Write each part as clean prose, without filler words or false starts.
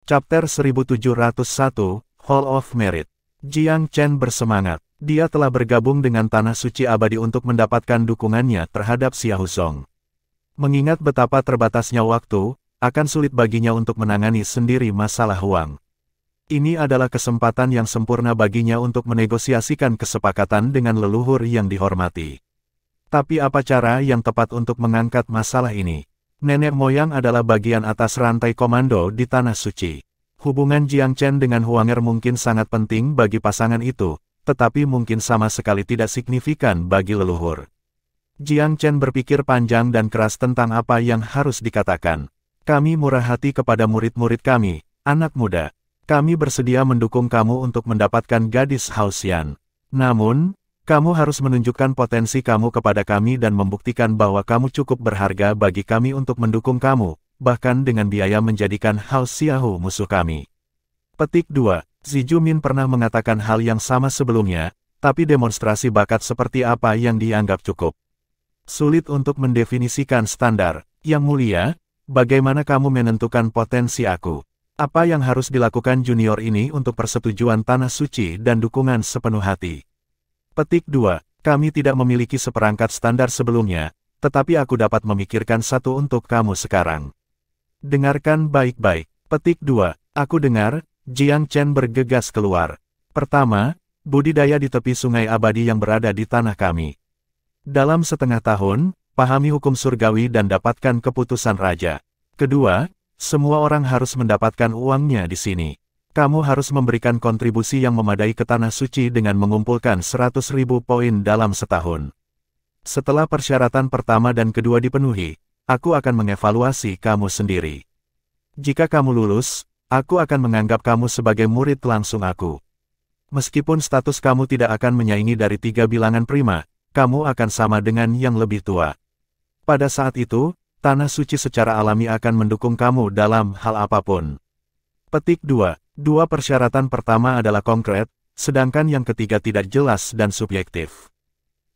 Chapter 1701, Hall of Merit. Jiang Chen bersemangat. Dia telah bergabung dengan Tanah Suci Abadi untuk mendapatkan dukungannya terhadap Xiahou Song. Mengingat betapa terbatasnya waktu, akan sulit baginya untuk menangani sendiri masalah uang. Ini adalah kesempatan yang sempurna baginya untuk menegosiasikan kesepakatan dengan leluhur yang dihormati. Tapi apa cara yang tepat untuk mengangkat masalah ini? Nenek moyang adalah bagian atas rantai komando di Tanah Suci. Hubungan Jiang Chen dengan Huanger mungkin sangat penting bagi pasangan itu, tetapi mungkin sama sekali tidak signifikan bagi leluhur. Jiang Chen berpikir panjang dan keras tentang apa yang harus dikatakan. Kami murah hati kepada murid-murid kami, anak muda. Kami bersedia mendukung kamu untuk mendapatkan gadis Haoxian. Namun, kamu harus menunjukkan potensi kamu kepada kami dan membuktikan bahwa kamu cukup berharga bagi kami untuk mendukung kamu, bahkan dengan biaya menjadikan Hao Xiahou musuh kami. Petik 2. Xi Jumin pernah mengatakan hal yang sama sebelumnya, tapi demonstrasi bakat seperti apa yang dianggap cukup. Sulit untuk mendefinisikan standar. Yang mulia, bagaimana kamu menentukan potensi aku? Apa yang harus dilakukan junior ini untuk persetujuan Tanah Suci dan dukungan sepenuh hati? Petik 2. Kami tidak memiliki seperangkat standar sebelumnya, tetapi aku dapat memikirkan satu untuk kamu sekarang. Dengarkan baik-baik. Petik 2. Aku dengar, Jiang Chen bergegas keluar. Pertama, budidaya di tepi sungai abadi yang berada di tanah kami. Dalam setengah tahun, pahami hukum surgawi dan dapatkan keputusan raja. Kedua, semua orang harus mendapatkan uangnya di sini. Kamu harus memberikan kontribusi yang memadai ke Tanah Suci dengan mengumpulkan 100.000 poin dalam setahun. Setelah persyaratan pertama dan kedua dipenuhi, aku akan mengevaluasi kamu sendiri. Jika kamu lulus, aku akan menganggap kamu sebagai murid langsung aku. Meskipun status kamu tidak akan menyaingi dari 3 bilangan prima, kamu akan sama dengan yang lebih tua. Pada saat itu, Tanah Suci secara alami akan mendukung kamu dalam hal apapun. Petik 2. Dua persyaratan pertama adalah konkret, sedangkan yang ketiga tidak jelas dan subjektif.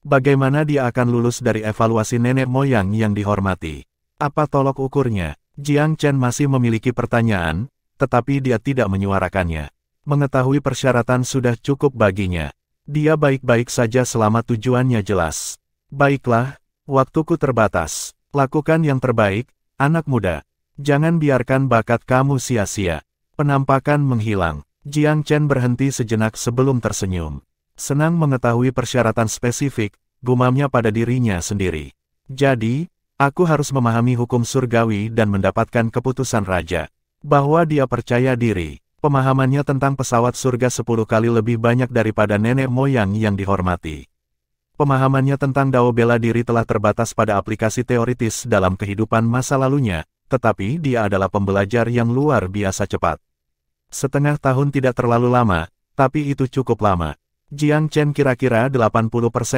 Bagaimana dia akan lulus dari evaluasi nenek moyang yang dihormati? Apa tolok ukurnya? Jiang Chen masih memiliki pertanyaan, tetapi dia tidak menyuarakannya. Mengetahui persyaratan sudah cukup baginya. Dia baik-baik saja selama tujuannya jelas. Baiklah, waktuku terbatas. Lakukan yang terbaik, anak muda. Jangan biarkan bakat kamu sia-sia. Penampakan menghilang. Jiang Chen berhenti sejenak sebelum tersenyum. Senang mengetahui persyaratan spesifik, gumamnya pada dirinya sendiri. Jadi, aku harus memahami hukum surgawi dan mendapatkan keputusan raja. Bahwa dia percaya diri. Pemahamannya tentang pesawat surga 10 kali lebih banyak daripada nenek moyang yang dihormati. Pemahamannya tentang dao bela diri telah terbatas pada aplikasi teoritis dalam kehidupan masa lalunya, tetapi dia adalah pembelajar yang luar biasa cepat. Setengah tahun tidak terlalu lama, tapi itu cukup lama. Jiang Chen kira-kira 80%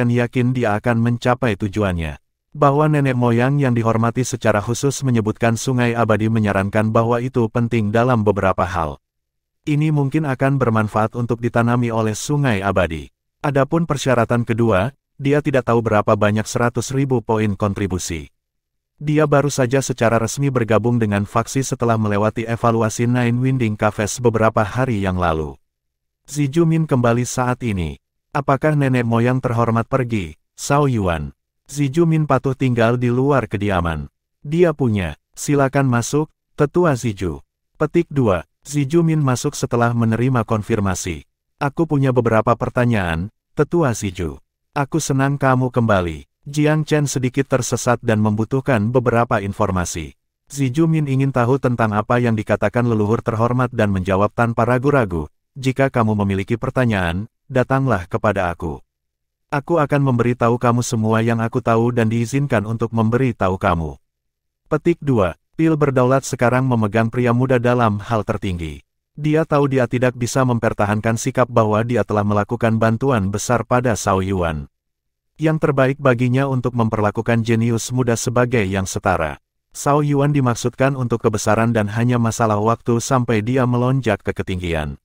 yakin dia akan mencapai tujuannya. Bahwa nenek moyang yang dihormati secara khusus menyebutkan sungai abadi menyarankan bahwa itu penting dalam beberapa hal. Ini mungkin akan bermanfaat untuk ditanami oleh sungai abadi. Adapun persyaratan kedua, dia tidak tahu berapa banyak 100.000 poin kontribusi. Dia baru saja secara resmi bergabung dengan faksi setelah melewati evaluasi Nine Winding Caves beberapa hari yang lalu. Xi Jumin kembali saat ini. Apakah nenek moyang terhormat pergi? Cao Yuan. Xi Jumin patuh tinggal di luar kediaman. Dia punya. Silakan masuk, Tetua Ziju. Petik 2. Xi Jumin masuk setelah menerima konfirmasi. Aku punya beberapa pertanyaan, Tetua Ziju. Aku senang kamu kembali. Jiang Chen sedikit tersesat dan membutuhkan beberapa informasi. Xi Jumin ingin tahu tentang apa yang dikatakan leluhur terhormat dan menjawab tanpa ragu-ragu. Jika kamu memiliki pertanyaan, datanglah kepada aku. Aku akan memberi tahu kamu semua yang aku tahu dan diizinkan untuk memberi tahu kamu. Petik 2. Pil berdaulat sekarang memegang pria muda dalam hal tertinggi. Dia tahu dia tidak bisa mempertahankan sikap bahwa dia telah melakukan bantuan besar pada Cao Yuan. Yang terbaik baginya untuk memperlakukan jenius muda sebagai yang setara. Cao Yuan dimaksudkan untuk kebesaran dan hanya masalah waktu sampai dia melonjak ke ketinggian.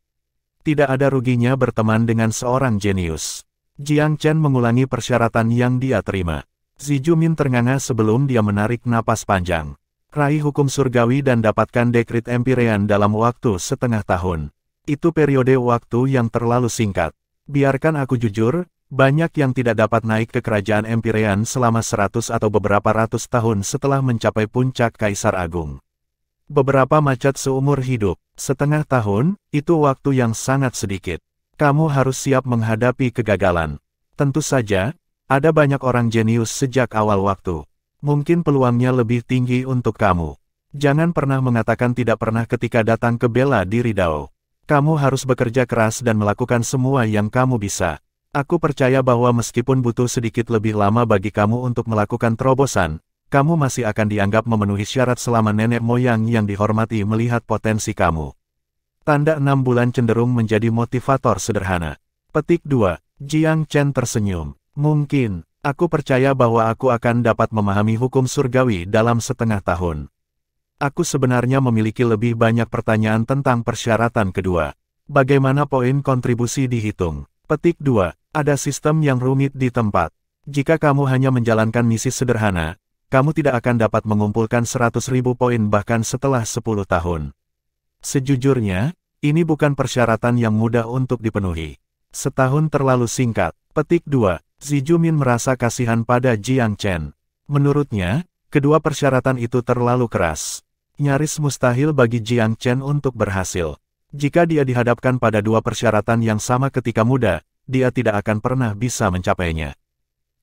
Tidak ada ruginya berteman dengan seorang jenius. Jiang Chen mengulangi persyaratan yang dia terima. Xi Jumin ternganga sebelum dia menarik napas panjang. Raih hukum surgawi dan dapatkan dekrit Empyrean dalam waktu setengah tahun. Itu periode waktu yang terlalu singkat. Biarkan aku jujur, banyak yang tidak dapat naik ke kerajaan Empyrean selama 100 atau beberapa ratus tahun setelah mencapai puncak Kaisar Agung. Beberapa macet seumur hidup, setengah tahun, itu waktu yang sangat sedikit. Kamu harus siap menghadapi kegagalan. Tentu saja, ada banyak orang jenius sejak awal waktu. Mungkin peluangnya lebih tinggi untuk kamu. Jangan pernah mengatakan tidak pernah ketika datang ke bela diri Dao. Kamu harus bekerja keras dan melakukan semua yang kamu bisa. Aku percaya bahwa meskipun butuh sedikit lebih lama bagi kamu untuk melakukan terobosan, kamu masih akan dianggap memenuhi syarat selama nenek moyang yang dihormati melihat potensi kamu. Tanda 6 bulan cenderung menjadi motivator sederhana. Petik 2. Jiang Chen tersenyum. Mungkin. Aku percaya bahwa aku akan dapat memahami hukum surgawi dalam setengah tahun. Aku sebenarnya memiliki lebih banyak pertanyaan tentang persyaratan kedua. Bagaimana poin kontribusi dihitung? Petik 2. Ada sistem yang rumit di tempat. Jika kamu hanya menjalankan misi sederhana, kamu tidak akan dapat mengumpulkan 100.000 poin bahkan setelah 10 tahun. Sejujurnya, ini bukan persyaratan yang mudah untuk dipenuhi. Setahun terlalu singkat. Petik 2. Xi Jumin merasa kasihan pada Jiang Chen. Menurutnya, kedua persyaratan itu terlalu keras. Nyaris mustahil bagi Jiang Chen untuk berhasil. Jika dia dihadapkan pada dua persyaratan yang sama ketika muda, dia tidak akan pernah bisa mencapainya.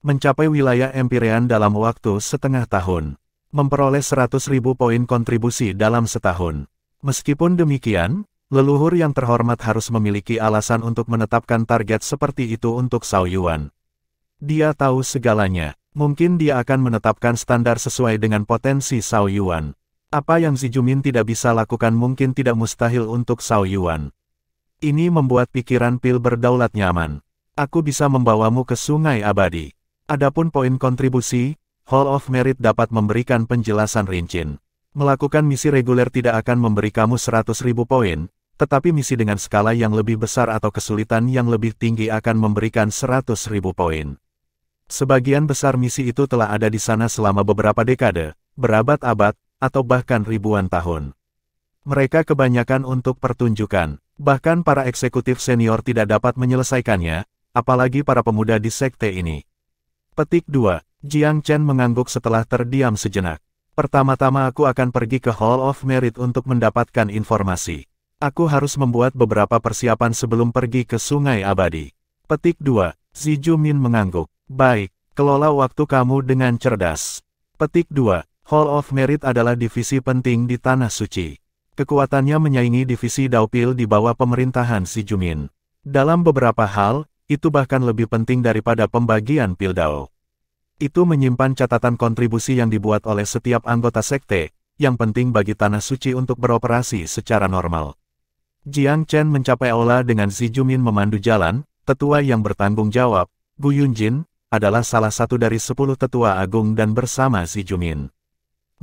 Mencapai wilayah Empyrean dalam waktu setengah tahun. Memperoleh 100.000 poin kontribusi dalam setahun. Meskipun demikian, leluhur yang terhormat harus memiliki alasan untuk menetapkan target seperti itu untuk Cao Yuan. Dia tahu segalanya. Mungkin dia akan menetapkan standar sesuai dengan potensi Cao Yuan. Apa yang Xi Jumin tidak bisa lakukan mungkin tidak mustahil untuk Cao Yuan. Ini membuat pikiran Pil berdaulat nyaman. Aku bisa membawamu ke Sungai Abadi. Adapun poin kontribusi, Hall of Merit dapat memberikan penjelasan rinci. Melakukan misi reguler tidak akan memberi kamu 100.000 poin, tetapi misi dengan skala yang lebih besar atau kesulitan yang lebih tinggi akan memberikan 100.000 poin. Sebagian besar misi itu telah ada di sana selama beberapa dekade, berabad-abad, atau bahkan ribuan tahun. Mereka kebanyakan untuk pertunjukan. Bahkan para eksekutif senior tidak dapat menyelesaikannya, apalagi para pemuda di sekte ini. Petik 2. Jiang Chen mengangguk setelah terdiam sejenak. Pertama-tama aku akan pergi ke Hall of Merit untuk mendapatkan informasi. Aku harus membuat beberapa persiapan sebelum pergi ke Sungai Abadi. Petik 2. Xi Jumin mengangguk. Baik, kelola waktu kamu dengan cerdas. Petik 2. Hall of Merit adalah divisi penting di Tanah Suci. Kekuatannya menyaingi divisi Daopil di bawah pemerintahan Xi Jumin. Dalam beberapa hal, itu bahkan lebih penting daripada pembagian Pil Dao. Itu menyimpan catatan kontribusi yang dibuat oleh setiap anggota sekte, yang penting bagi Tanah Suci untuk beroperasi secara normal. Jiang Chen mencapai aula dengan Xi Jumin memandu jalan. Tetua yang bertanggung jawab, Gu Yunjin, adalah salah satu dari 10 tetua agung dan bersama Xi Jumin.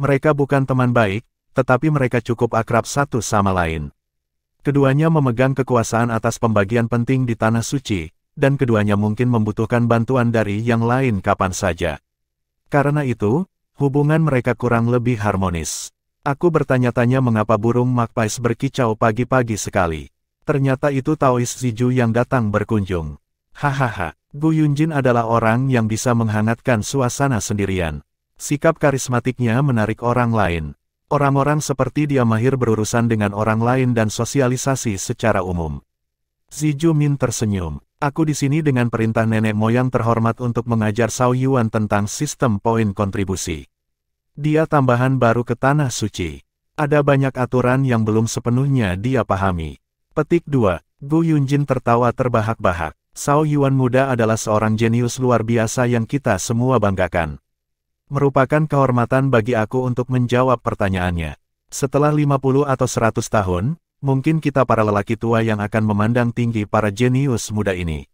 Mereka bukan teman baik, tetapi mereka cukup akrab satu sama lain. Keduanya memegang kekuasaan atas pembagian penting di Tanah Suci, dan keduanya mungkin membutuhkan bantuan dari yang lain kapan saja. Karena itu, hubungan mereka kurang lebih harmonis. Aku bertanya-tanya mengapa burung magpies berkicau pagi-pagi sekali. Ternyata itu Taois Ziju yang datang berkunjung. Hahaha, Gu Yunjin adalah orang yang bisa menghangatkan suasana sendirian. Sikap karismatiknya menarik orang lain. Orang-orang seperti dia mahir berurusan dengan orang lain dan sosialisasi secara umum. Xi Jumin tersenyum. Aku di sini dengan perintah nenek moyang terhormat untuk mengajar Cao Yuan tentang sistem poin kontribusi. Dia tambahan baru ke Tanah Suci. Ada banyak aturan yang belum sepenuhnya dia pahami. Petik 2. Gu Yunjin tertawa terbahak-bahak. Cao Yuan muda adalah seorang jenius luar biasa yang kita semua banggakan. Merupakan kehormatan bagi aku untuk menjawab pertanyaannya. Setelah 50 atau 100 tahun, mungkin kita para lelaki tua yang akan memandang tinggi para jenius muda ini.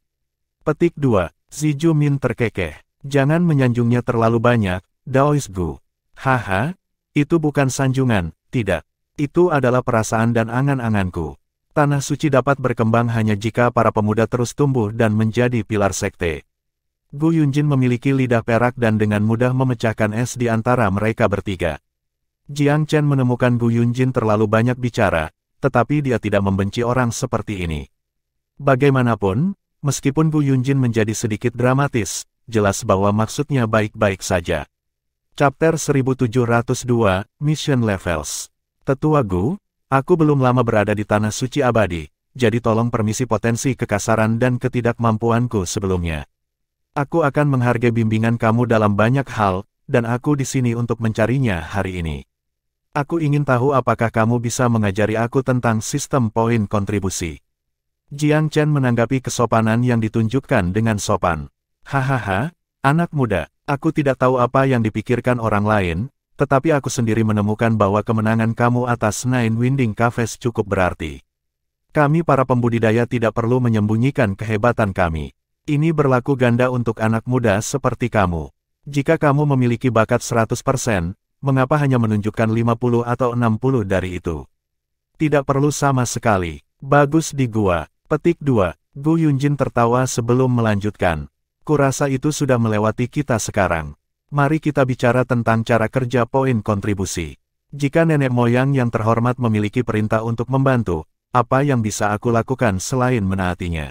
Petik 2. Xi Jumin terkekeh. Jangan menyanjungnya terlalu banyak, Daois Gu. Haha, itu bukan sanjungan, tidak. Itu adalah perasaan dan angan-anganku. Tanah Suci dapat berkembang hanya jika para pemuda terus tumbuh dan menjadi pilar sekte. Gu Yunjin memiliki lidah perak dan dengan mudah memecahkan es di antara mereka bertiga. Jiang Chen menemukan Gu Yunjin terlalu banyak bicara, tetapi dia tidak membenci orang seperti ini. Bagaimanapun, meskipun Gu Yunjin menjadi sedikit dramatis, jelas bahwa maksudnya baik-baik saja. Chapter 1702, Mission Levels. Tetua Gu, aku belum lama berada di Tanah Suci Abadi, jadi tolong permisi potensi kekasaran dan ketidakmampuanku sebelumnya. Aku akan menghargai bimbingan kamu dalam banyak hal, dan aku di sini untuk mencarinya hari ini. Aku ingin tahu apakah kamu bisa mengajari aku tentang sistem poin kontribusi. Jiang Chen menanggapi kesopanan yang ditunjukkan dengan sopan. Hahaha, anak muda, aku tidak tahu apa yang dipikirkan orang lain, tetapi aku sendiri menemukan bahwa kemenangan kamu atas Nine Winding Caves cukup berarti. Kami para pembudidaya tidak perlu menyembunyikan kehebatan kami. Ini berlaku ganda untuk anak muda seperti kamu. Jika kamu memiliki bakat 100%, mengapa hanya menunjukkan 50 atau 60 dari itu? Tidak perlu sama sekali. Bagus di gua. Petik 2. Gu Yunjin tertawa sebelum melanjutkan. Kurasa itu sudah melewati kita sekarang. Mari kita bicara tentang cara kerja poin kontribusi. Jika nenek moyang yang terhormat memiliki perintah untuk membantu, apa yang bisa aku lakukan selain menaatinya?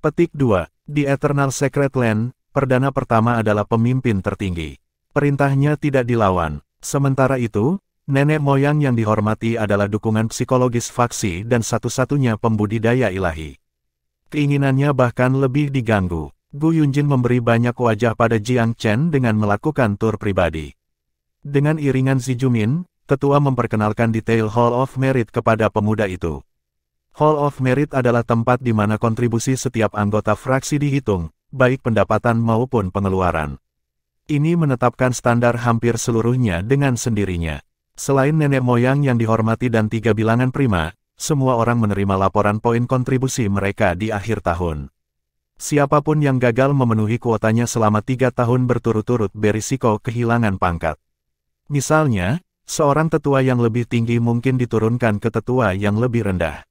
Petik 2. Di Eternal Secret Land, perdana pertama adalah pemimpin tertinggi. Perintahnya tidak dilawan. Sementara itu, nenek moyang yang dihormati adalah dukungan psikologis faksi dan satu-satunya pembudidaya ilahi. Keinginannya bahkan lebih diganggu. Gu Yunjin memberi banyak wajah pada Jiang Chen dengan melakukan tur pribadi. Dengan iringan Zijumin, tetua memperkenalkan detail Hall of Merit kepada pemuda itu. Hall of Merit adalah tempat di mana kontribusi setiap anggota fraksi dihitung, baik pendapatan maupun pengeluaran. Ini menetapkan standar hampir seluruhnya dengan sendirinya. Selain nenek moyang yang dihormati dan 3 bilangan prima, semua orang menerima laporan poin kontribusi mereka di akhir tahun. Siapapun yang gagal memenuhi kuotanya selama 3 tahun berturut-turut berisiko kehilangan pangkat. Misalnya, seorang tetua yang lebih tinggi mungkin diturunkan ke tetua yang lebih rendah.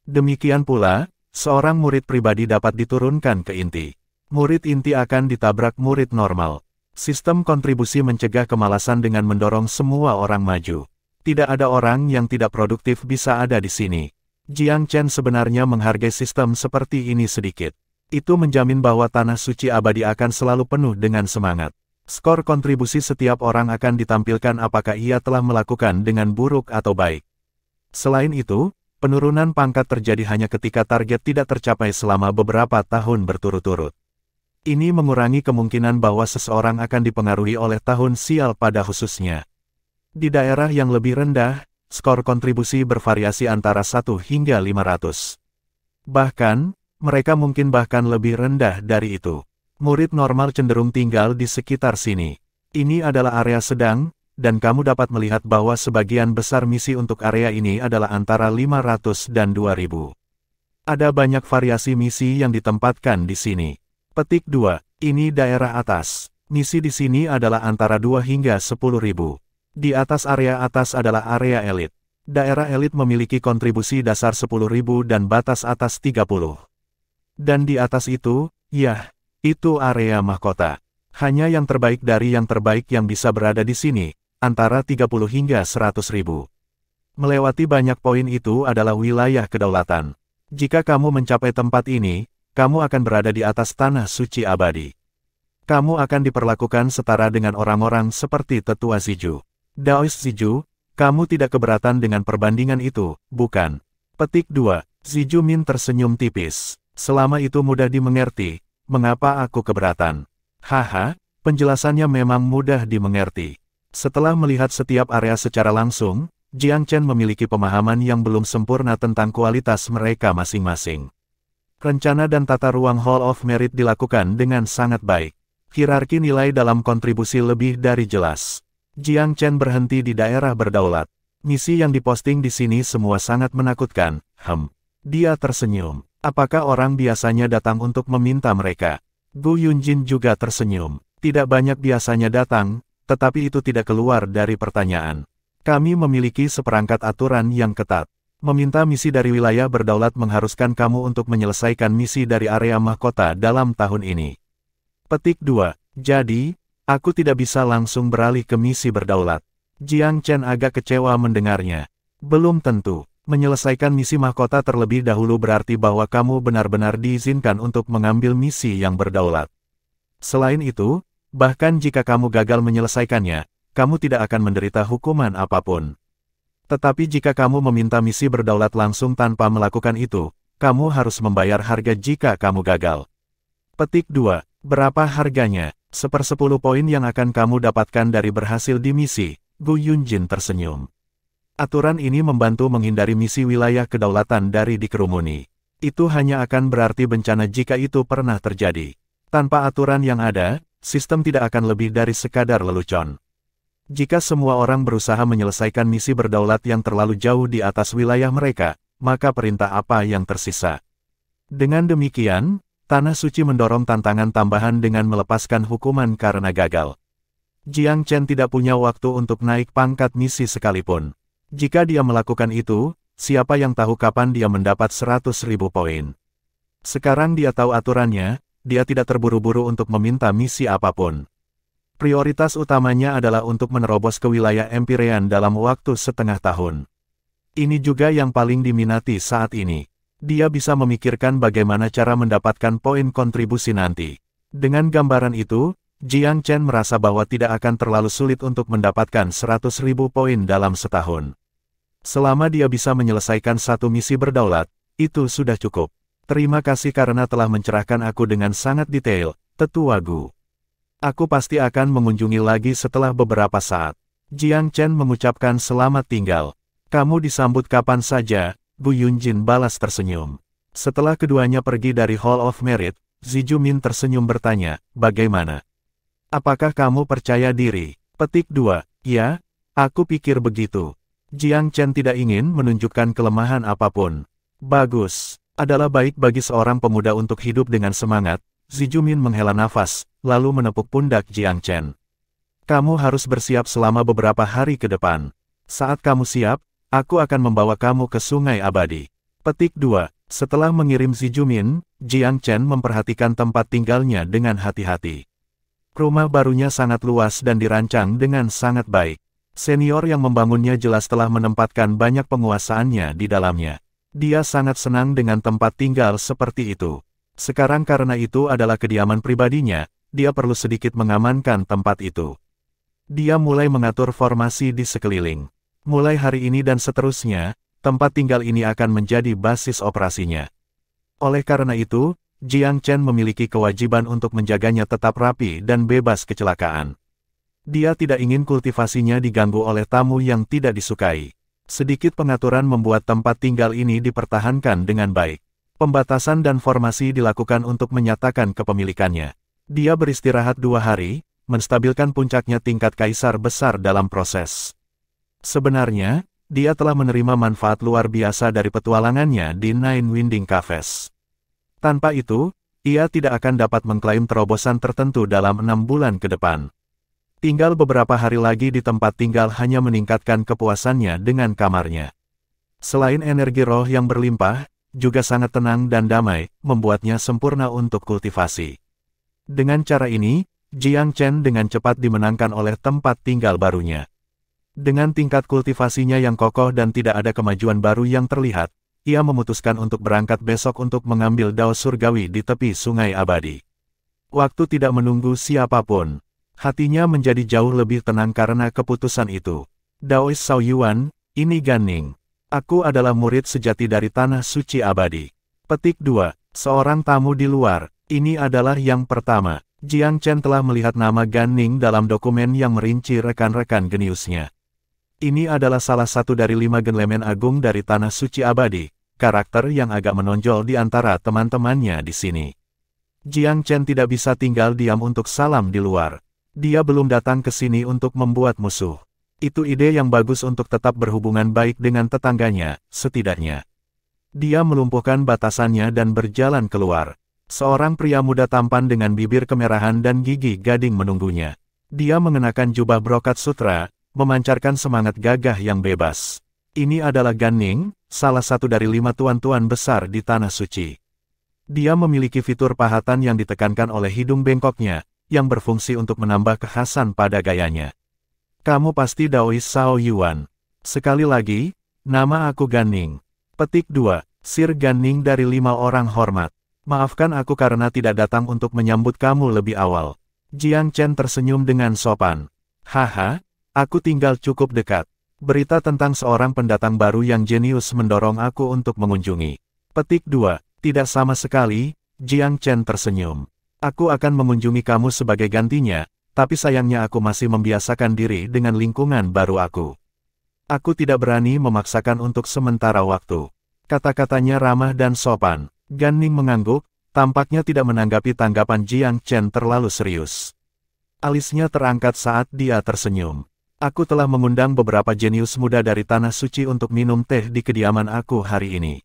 Demikian pula, seorang murid pribadi dapat diturunkan ke inti. Murid inti akan ditabrak murid normal. Sistem kontribusi mencegah kemalasan dengan mendorong semua orang maju. Tidak ada orang yang tidak produktif bisa ada di sini. Jiang Chen sebenarnya menghargai sistem seperti ini sedikit. Itu menjamin bahwa Tanah Suci Abadi akan selalu penuh dengan semangat. Skor kontribusi setiap orang akan ditampilkan apakah ia telah melakukan dengan buruk atau baik. Selain itu, penurunan pangkat terjadi hanya ketika target tidak tercapai selama beberapa tahun berturut-turut. Ini mengurangi kemungkinan bahwa seseorang akan dipengaruhi oleh tahun sial pada khususnya. Di daerah yang lebih rendah, skor kontribusi bervariasi antara 1 hingga 500. Bahkan, mereka mungkin bahkan lebih rendah dari itu. Murid normal cenderung tinggal di sekitar sini. Ini adalah area sedang, dan kamu dapat melihat bahwa sebagian besar misi untuk area ini adalah antara 500 dan 2000. Ada banyak variasi misi yang ditempatkan di sini. Petik 2. Ini daerah atas. Misi di sini adalah antara 2 hingga 10.000. Di atas area atas adalah area elit. Daerah elit memiliki kontribusi dasar 10.000 dan batas atas 30. Dan di atas itu, ya, itu area mahkota. Hanya yang terbaik dari yang terbaik yang bisa berada di sini, antara 30 hingga 100.000. Melewati banyak poin itu adalah wilayah kedaulatan. Jika kamu mencapai tempat ini, kamu akan berada di atas Tanah Suci Abadi. Kamu akan diperlakukan setara dengan orang-orang seperti Tetua Ziju. Daoist Ziju, kamu tidak keberatan dengan perbandingan itu, bukan? Petik 2. Ziju Min tersenyum tipis. Selama itu mudah dimengerti, mengapa aku keberatan? Haha, penjelasannya memang mudah dimengerti. Setelah melihat setiap area secara langsung, Jiang Chen memiliki pemahaman yang belum sempurna tentang kualitas mereka masing-masing. Rencana dan tata ruang Hall of Merit dilakukan dengan sangat baik. Hierarki nilai dalam kontribusi lebih dari jelas. Jiang Chen berhenti di daerah berdaulat. Misi yang diposting di sini semua sangat menakutkan. Dia tersenyum. Apakah orang biasanya datang untuk meminta mereka? Gu Yunjin juga tersenyum. Tidak banyak biasanya datang, tetapi itu tidak keluar dari pertanyaan. Kami memiliki seperangkat aturan yang ketat. Meminta misi dari wilayah berdaulat mengharuskan kamu untuk menyelesaikan misi dari area mahkota dalam tahun ini. Petik 2. Jadi, aku tidak bisa langsung beralih ke misi berdaulat. Jiang Chen agak kecewa mendengarnya. Belum tentu. Menyelesaikan misi mahkota terlebih dahulu berarti bahwa kamu benar-benar diizinkan untuk mengambil misi yang berdaulat. Selain itu, bahkan jika kamu gagal menyelesaikannya, kamu tidak akan menderita hukuman apapun. Tetapi jika kamu meminta misi berdaulat langsung tanpa melakukan itu, kamu harus membayar harga jika kamu gagal. Petik 2. Berapa harganya? 1/10 poin yang akan kamu dapatkan dari berhasil di misi. Gu Yunjin tersenyum. Aturan ini membantu menghindari misi wilayah kedaulatan dari dikerumuni. Itu hanya akan berarti bencana jika itu pernah terjadi. Tanpa aturan yang ada, sistem tidak akan lebih dari sekadar lelucon. Jika semua orang berusaha menyelesaikan misi berdaulat yang terlalu jauh di atas wilayah mereka, maka perintah apa yang tersisa? Dengan demikian, Tanah Suci mendorong tantangan tambahan dengan melepaskan hukuman karena gagal. Jiang Chen tidak punya waktu untuk naik pangkat misi sekalipun. Jika dia melakukan itu, siapa yang tahu kapan dia mendapat 100.000 poin. Sekarang dia tahu aturannya, dia tidak terburu-buru untuk meminta misi apapun. Prioritas utamanya adalah untuk menerobos ke wilayah Empyrean dalam waktu setengah tahun. Ini juga yang paling diminati saat ini. Dia bisa memikirkan bagaimana cara mendapatkan poin kontribusi nanti. Dengan gambaran itu, Jiang Chen merasa bahwa tidak akan terlalu sulit untuk mendapatkan 100.000 poin dalam setahun. Selama dia bisa menyelesaikan satu misi berdaulat, itu sudah cukup. Terima kasih karena telah mencerahkan aku dengan sangat detail, Tetua Gu. Aku pasti akan mengunjungi lagi setelah beberapa saat. Jiang Chen mengucapkan selamat tinggal. Kamu disambut kapan saja, Gu Yunjin balas tersenyum. Setelah keduanya pergi dari Hall of Merit, Zijumin tersenyum bertanya, bagaimana? Apakah kamu percaya diri? Petik 2. Ya, aku pikir begitu. Jiang Chen tidak ingin menunjukkan kelemahan apapun. Bagus. Adalah baik bagi seorang pemuda untuk hidup dengan semangat. Zijumin menghela nafas, lalu menepuk pundak Jiang Chen. Kamu harus bersiap selama beberapa hari ke depan. Saat kamu siap, aku akan membawa kamu ke Sungai Abadi. Petik 2. Setelah mengirim Zijumin, Jiang Chen memperhatikan tempat tinggalnya dengan hati-hati. Rumah barunya sangat luas dan dirancang dengan sangat baik. Senior yang membangunnya jelas telah menempatkan banyak penguasaannya di dalamnya. Dia sangat senang dengan tempat tinggal seperti itu. Sekarang karena itu adalah kediaman pribadinya, dia perlu sedikit mengamankan tempat itu. Dia mulai mengatur formasi di sekeliling. Mulai hari ini dan seterusnya, tempat tinggal ini akan menjadi basis operasinya. Oleh karena itu, Jiang Chen memiliki kewajiban untuk menjaganya tetap rapi dan bebas kecelakaan. Dia tidak ingin kultivasinya diganggu oleh tamu yang tidak disukai. Sedikit pengaturan membuat tempat tinggal ini dipertahankan dengan baik. Pembatasan dan formasi dilakukan untuk menyatakan kepemilikannya. Dia beristirahat 2 hari, menstabilkan puncaknya tingkat kaisar besar dalam proses. Sebenarnya, dia telah menerima manfaat luar biasa dari petualangannya di Nine Winding Caves. Tanpa itu, ia tidak akan dapat mengklaim terobosan tertentu dalam 6 bulan ke depan. Tinggal beberapa hari lagi di tempat tinggal hanya meningkatkan kepuasannya dengan kamarnya. Selain energi roh yang berlimpah, juga sangat tenang dan damai, membuatnya sempurna untuk kultivasi. Dengan cara ini, Jiang Chen dengan cepat dimenangkan oleh tempat tinggal barunya. Dengan tingkat kultivasinya yang kokoh dan tidak ada kemajuan baru yang terlihat, ia memutuskan untuk berangkat besok untuk mengambil dao surgawi di tepi Sungai Abadi. Waktu tidak menunggu siapapun. Hatinya menjadi jauh lebih tenang karena keputusan itu. Daois Sao Yuan, ini Gan Ning. Aku adalah murid sejati dari Tanah Suci Abadi. Petik 2. Seorang tamu di luar. Ini adalah yang pertama. Jiang Chen telah melihat nama Gan Ning dalam dokumen yang merinci rekan-rekan geniusnya. Ini adalah salah satu dari 5 genlemen agung dari Tanah Suci Abadi, karakter yang agak menonjol di antara teman-temannya di sini. Jiang Chen tidak bisa tinggal diam untuk salam di luar. Dia belum datang ke sini untuk membuat musuh. Itu ide yang bagus untuk tetap berhubungan baik dengan tetangganya, setidaknya. Dia melumpuhkan batasannya dan berjalan keluar. Seorang pria muda tampan dengan bibir kemerahan dan gigi gading menunggunya. Dia mengenakan jubah brokat sutra, memancarkan semangat gagah yang bebas. Ini adalah Gan Ning, salah satu dari 5 tuan-tuan besar di Tanah Suci. Dia memiliki fitur pahatan yang ditekankan oleh hidung bengkoknya, yang berfungsi untuk menambah kekhasan pada gayanya. Kamu pasti Daois Zhao Yuan. Sekali lagi, nama aku Gan Ning. Petik 2. Sir Gan Ning dari 5 orang hormat. Maafkan aku karena tidak datang untuk menyambut kamu lebih awal. Jiang Chen tersenyum dengan sopan. Haha, aku tinggal cukup dekat. Berita tentang seorang pendatang baru yang jenius mendorong aku untuk mengunjungi. Petik 2. Tidak sama sekali, Jiang Chen tersenyum. Aku akan mengunjungi kamu sebagai gantinya, tapi sayangnya aku masih membiasakan diri dengan lingkungan baru aku. Aku tidak berani memaksakan untuk sementara waktu. Kata-katanya ramah dan sopan. Gan Ning mengangguk, tampaknya tidak menanggapi tanggapan Jiang Chen terlalu serius. Alisnya terangkat saat dia tersenyum. Aku telah mengundang beberapa jenius muda dari Tanah Suci untuk minum teh di kediaman aku hari ini.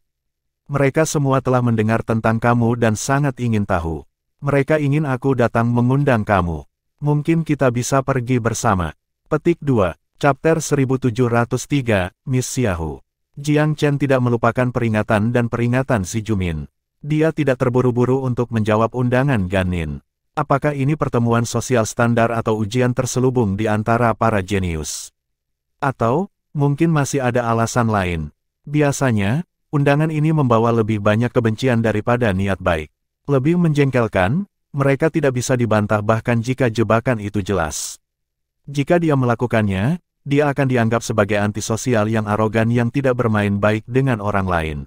Mereka semua telah mendengar tentang kamu dan sangat ingin tahu. Mereka ingin aku datang mengundang kamu. Mungkin kita bisa pergi bersama. Petik 2. Chapter 1703, Miss Xiaohu. Jiang Chen tidak melupakan peringatan dan peringatan si Jumin. Dia tidak terburu-buru untuk menjawab undangan Gan Ning. Apakah ini pertemuan sosial standar atau ujian terselubung di antara para jenius? Atau, mungkin masih ada alasan lain. Biasanya, undangan ini membawa lebih banyak kebencian daripada niat baik. Lebih menjengkelkan, mereka tidak bisa dibantah bahkan jika jebakan itu jelas. Jika dia melakukannya, dia akan dianggap sebagai antisosial yang arogan yang tidak bermain baik dengan orang lain.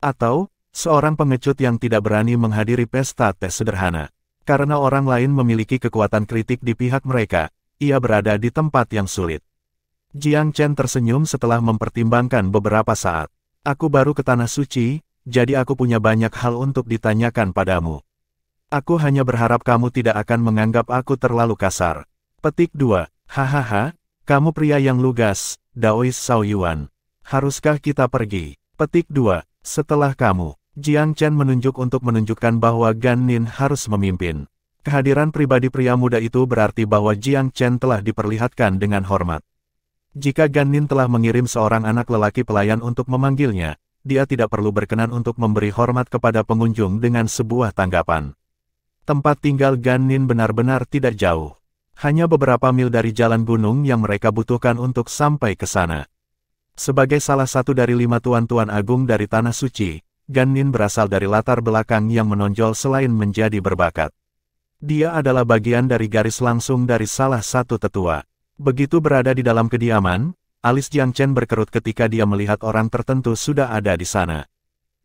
Atau, seorang pengecut yang tidak berani menghadiri pesta teh sederhana. Karena orang lain memiliki kekuatan kritik di pihak mereka, ia berada di tempat yang sulit. Jiang Chen tersenyum setelah mempertimbangkan beberapa saat. Aku baru ke Tanah Suci, jadi aku punya banyak hal untuk ditanyakan padamu. Aku hanya berharap kamu tidak akan menganggap aku terlalu kasar. Petik 2. Hahaha, kamu pria yang lugas, Daois Zhao Yuan. Haruskah kita pergi? Petik 2. Setelah kamu. Jiang Chen menunjuk untuk menunjukkan bahwa Gan Ning harus memimpin. Kehadiran pribadi pria muda itu berarti bahwa Jiang Chen telah diperlihatkan dengan hormat. Jika Gan Ning telah mengirim seorang anak lelaki pelayan untuk memanggilnya, dia tidak perlu berkenan untuk memberi hormat kepada pengunjung dengan sebuah tanggapan. Tempat tinggal Gan Ning benar-benar tidak jauh. Hanya beberapa mil dari jalan gunung yang mereka butuhkan untuk sampai ke sana. Sebagai salah satu dari 5 tuan-tuan agung dari Tanah Suci, Gan Ning berasal dari latar belakang yang menonjol selain menjadi berbakat. Dia adalah bagian dari garis langsung dari salah satu tetua. Begitu berada di dalam kediaman, alis Jiang Chen berkerut ketika dia melihat orang tertentu sudah ada di sana.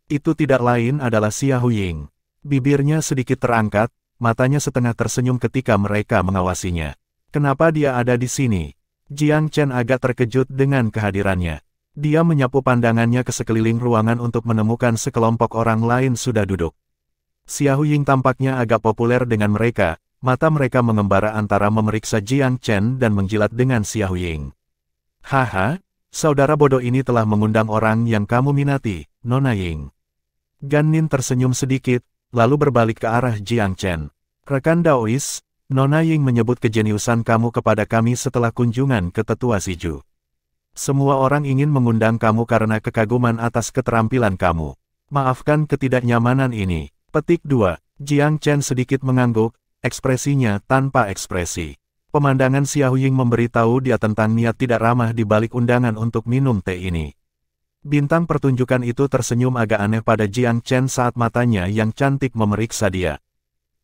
Itu tidak lain adalah Xiahou Ying. Bibirnya sedikit terangkat, matanya setengah tersenyum ketika mereka mengawasinya. Kenapa dia ada di sini? Jiang Chen agak terkejut dengan kehadirannya. Dia menyapu pandangannya ke sekeliling ruangan untuk menemukan sekelompok orang lain sudah duduk. Xiahou Ying tampaknya agak populer dengan mereka, mata mereka mengembara antara memeriksa Jiang Chen dan menjilat dengan Xiahou Ying. Haha, saudara bodoh ini telah mengundang orang yang kamu minati, Nona Ying. Gan Ning tersenyum sedikit, lalu berbalik ke arah Jiang Chen. Rekan Daois, Nona Ying menyebut kejeniusan kamu kepada kami setelah kunjungan ke tetua Siju. Semua orang ingin mengundang kamu karena kekaguman atas keterampilan kamu. Maafkan ketidaknyamanan ini. Petik 2. Jiang Chen sedikit mengangguk, ekspresinya tanpa ekspresi. Pemandangan Xiahou Ying memberitahu dia tentang niat tidak ramah di balik undangan untuk minum teh ini. Bintang pertunjukan itu tersenyum agak aneh pada Jiang Chen saat matanya yang cantik memeriksa dia.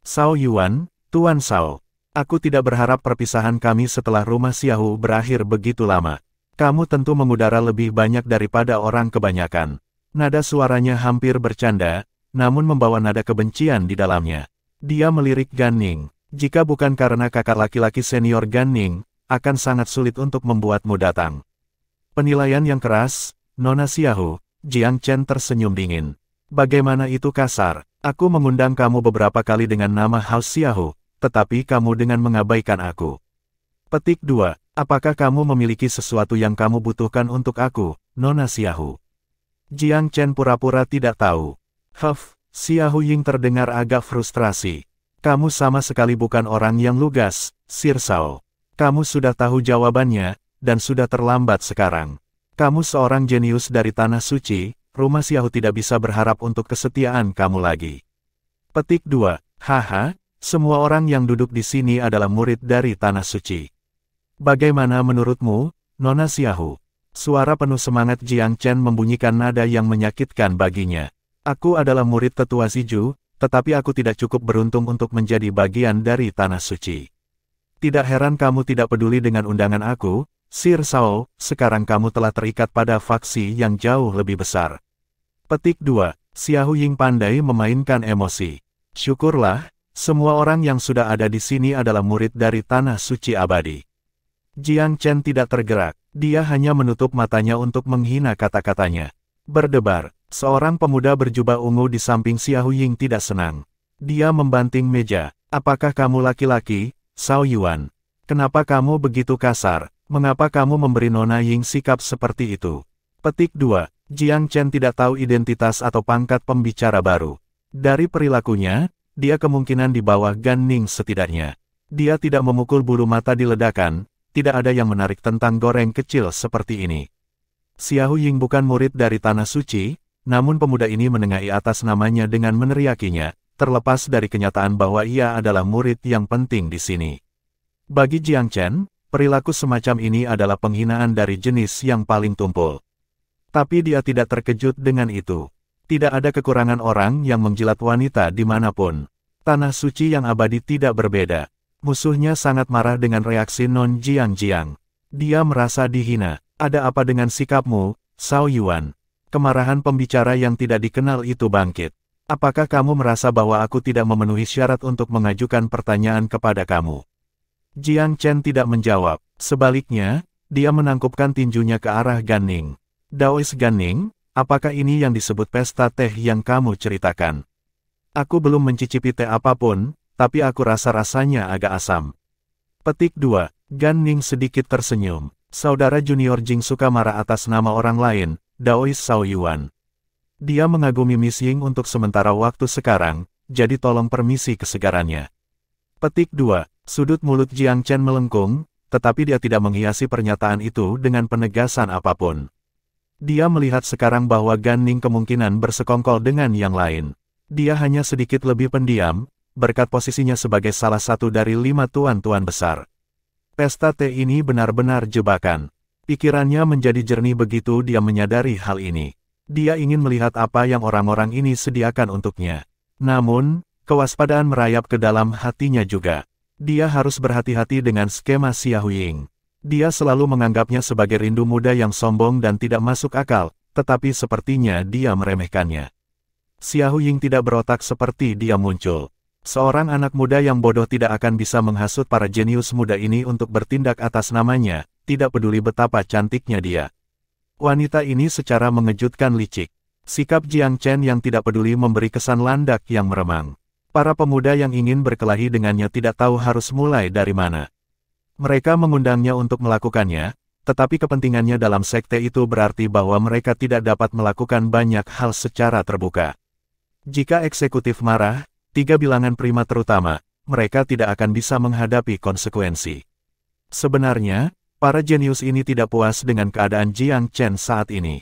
Zhao Yuan, Tuan Zhao. Aku tidak berharap perpisahan kami setelah rumah Xiahou berakhir begitu lama. Kamu tentu mengudara lebih banyak daripada orang kebanyakan. Nada suaranya hampir bercanda, namun membawa nada kebencian di dalamnya. Dia melirik Gan Ning. Jika bukan karena kakak laki-laki senior Gan Ning, akan sangat sulit untuk membuatmu datang. Penilaian yang keras, Nona Xiahou. Jiang Chen tersenyum dingin. Bagaimana itu kasar? Aku mengundang kamu beberapa kali dengan nama House Xiahou, tetapi kamu dengan mengabaikan aku. Petik 2. Apakah kamu memiliki sesuatu yang kamu butuhkan untuk aku, Nona Xiahou? Jiang Chen pura-pura tidak tahu. Xiahou Ying terdengar agak frustrasi. Kamu sama sekali bukan orang yang lugas, Sir Zhao. Kamu sudah tahu jawabannya, dan sudah terlambat sekarang. Kamu seorang jenius dari Tanah Suci, rumah Xiahou tidak bisa berharap untuk kesetiaan kamu lagi. Petik 2. Haha, semua orang yang duduk di sini adalah murid dari Tanah Suci. Bagaimana menurutmu, Nona Xiaohu? Suara penuh semangat Jiang Chen membunyikan nada yang menyakitkan baginya. Aku adalah murid tetua Ziju, tetapi aku tidak cukup beruntung untuk menjadi bagian dari Tanah Suci. Tidak heran kamu tidak peduli dengan undangan aku, Sir Shao, sekarang kamu telah terikat pada faksi yang jauh lebih besar. Petik 2. Xiahou Ying pandai memainkan emosi. Syukurlah, semua orang yang sudah ada di sini adalah murid dari Tanah Suci Abadi. Jiang Chen tidak tergerak, dia hanya menutup matanya untuk menghina kata-katanya. Berdebar, seorang pemuda berjubah ungu di samping Xiahou Ying tidak senang. Dia membanting meja. Apakah kamu laki-laki, Shao Yuan? Kenapa kamu begitu kasar? Mengapa kamu memberi Nona Ying sikap seperti itu? Petik 2. Jiang Chen tidak tahu identitas atau pangkat pembicara baru. Dari perilakunya, dia kemungkinan di bawah Gan Ning setidaknya. Dia tidak memukul bulu mata di ledakan, tidak ada yang menarik tentang goreng kecil seperti ini. Xiahou Ying bukan murid dari Tanah Suci, namun pemuda ini menengahi atas namanya dengan meneriakinya, terlepas dari kenyataan bahwa ia adalah murid yang penting di sini. Bagi Jiang Chen, perilaku semacam ini adalah penghinaan dari jenis yang paling tumpul. Tapi dia tidak terkejut dengan itu. Tidak ada kekurangan orang yang menjilat wanita dimanapun. Tanah Suci yang abadi tidak berbeda. Musuhnya sangat marah dengan reaksi Non Jiang. Dia merasa dihina. Ada apa dengan sikapmu, Shao Yuan? Kemarahan pembicara yang tidak dikenal itu bangkit. Apakah kamu merasa bahwa aku tidak memenuhi syarat untuk mengajukan pertanyaan kepada kamu? Jiang Chen tidak menjawab. Sebaliknya, dia menangkupkan tinjunya ke arah Gan Ning. Daois Gan Ning, apakah ini yang disebut pesta teh yang kamu ceritakan? Aku belum mencicipi teh apapun, tapi aku rasa rasanya agak asam. Petik 2. Gan Ning sedikit tersenyum. Saudara junior Jing suka marah atas nama orang lain, Daois Shao Yuan. Dia mengagumi Miss Ying untuk sementara waktu sekarang, jadi tolong permisi kesegarannya. Petik 2. Sudut mulut Jiang Chen melengkung, tetapi dia tidak menghiasi pernyataan itu dengan penegasan apapun. Dia melihat sekarang bahwa Gan Ning kemungkinan bersekongkol dengan yang lain. Dia hanya sedikit lebih pendiam, berkat posisinya sebagai salah satu dari 5 tuan-tuan besar. Pesta teh ini benar-benar jebakan. Pikirannya menjadi jernih begitu dia menyadari hal ini. Dia ingin melihat apa yang orang-orang ini sediakan untuknya. Namun, kewaspadaan merayap ke dalam hatinya juga. Dia harus berhati-hati dengan skema Xiahou Ying. Dia selalu menganggapnya sebagai rindu muda yang sombong dan tidak masuk akal, tetapi sepertinya dia meremehkannya. Xiahou Ying tidak berotak seperti dia muncul. Seorang anak muda yang bodoh tidak akan bisa menghasut para jenius muda ini untuk bertindak atas namanya, tidak peduli betapa cantiknya dia. Wanita ini secara mengejutkan licik. Sikap Jiang Chen yang tidak peduli memberi kesan landak yang meremang. Para pemuda yang ingin berkelahi dengannya tidak tahu harus mulai dari mana. Mereka mengundangnya untuk melakukannya, tetapi kepentingannya dalam sekte itu berarti bahwa mereka tidak dapat melakukan banyak hal secara terbuka. Jika eksekutif marah, 3 bilangan prima terutama, mereka tidak akan bisa menghadapi konsekuensi. Sebenarnya, para jenius ini tidak puas dengan keadaan Jiang Chen saat ini.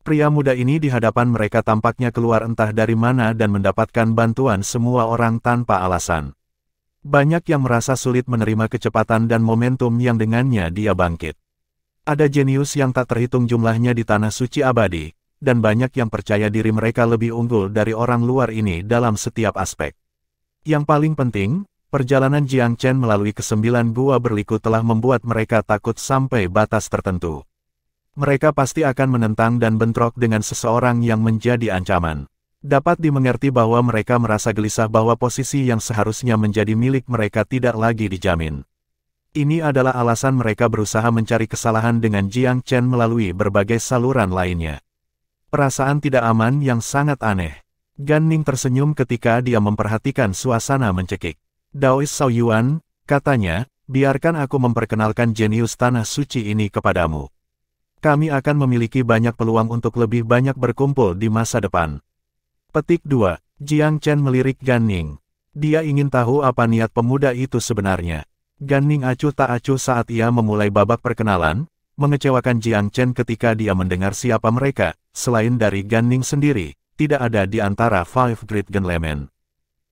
Pria muda ini di hadapan mereka tampaknya keluar entah dari mana dan mendapatkan bantuan semua orang tanpa alasan. Banyak yang merasa sulit menerima kecepatan dan momentum yang dengannya dia bangkit. Ada jenius yang tak terhitung jumlahnya di Tanah Suci Abadi, dan banyak yang percaya diri mereka lebih unggul dari orang luar ini dalam setiap aspek. Yang paling penting, perjalanan Jiang Chen melalui ke-9 gua berliku telah membuat mereka takut sampai batas tertentu. Mereka pasti akan menentang dan bentrok dengan seseorang yang menjadi ancaman. Dapat dimengerti bahwa mereka merasa gelisah bahwa posisi yang seharusnya menjadi milik mereka tidak lagi dijamin. Ini adalah alasan mereka berusaha mencari kesalahan dengan Jiang Chen melalui berbagai saluran lainnya. Perasaan tidak aman yang sangat aneh. Gan Ning tersenyum ketika dia memperhatikan suasana mencekik. Daois Shao Yuan, katanya, biarkan aku memperkenalkan jenius Tanah Suci ini kepadamu. Kami akan memiliki banyak peluang untuk lebih banyak berkumpul di masa depan. Petik 2. Jiang Chen melirik Gan Ning. Dia ingin tahu apa niat pemuda itu sebenarnya. Gan Ning acuh tak acuh saat ia memulai babak perkenalan, mengecewakan Jiang Chen ketika dia mendengar siapa mereka, selain dari Gan Ning sendiri, tidak ada di antara Five Great Gentlemen.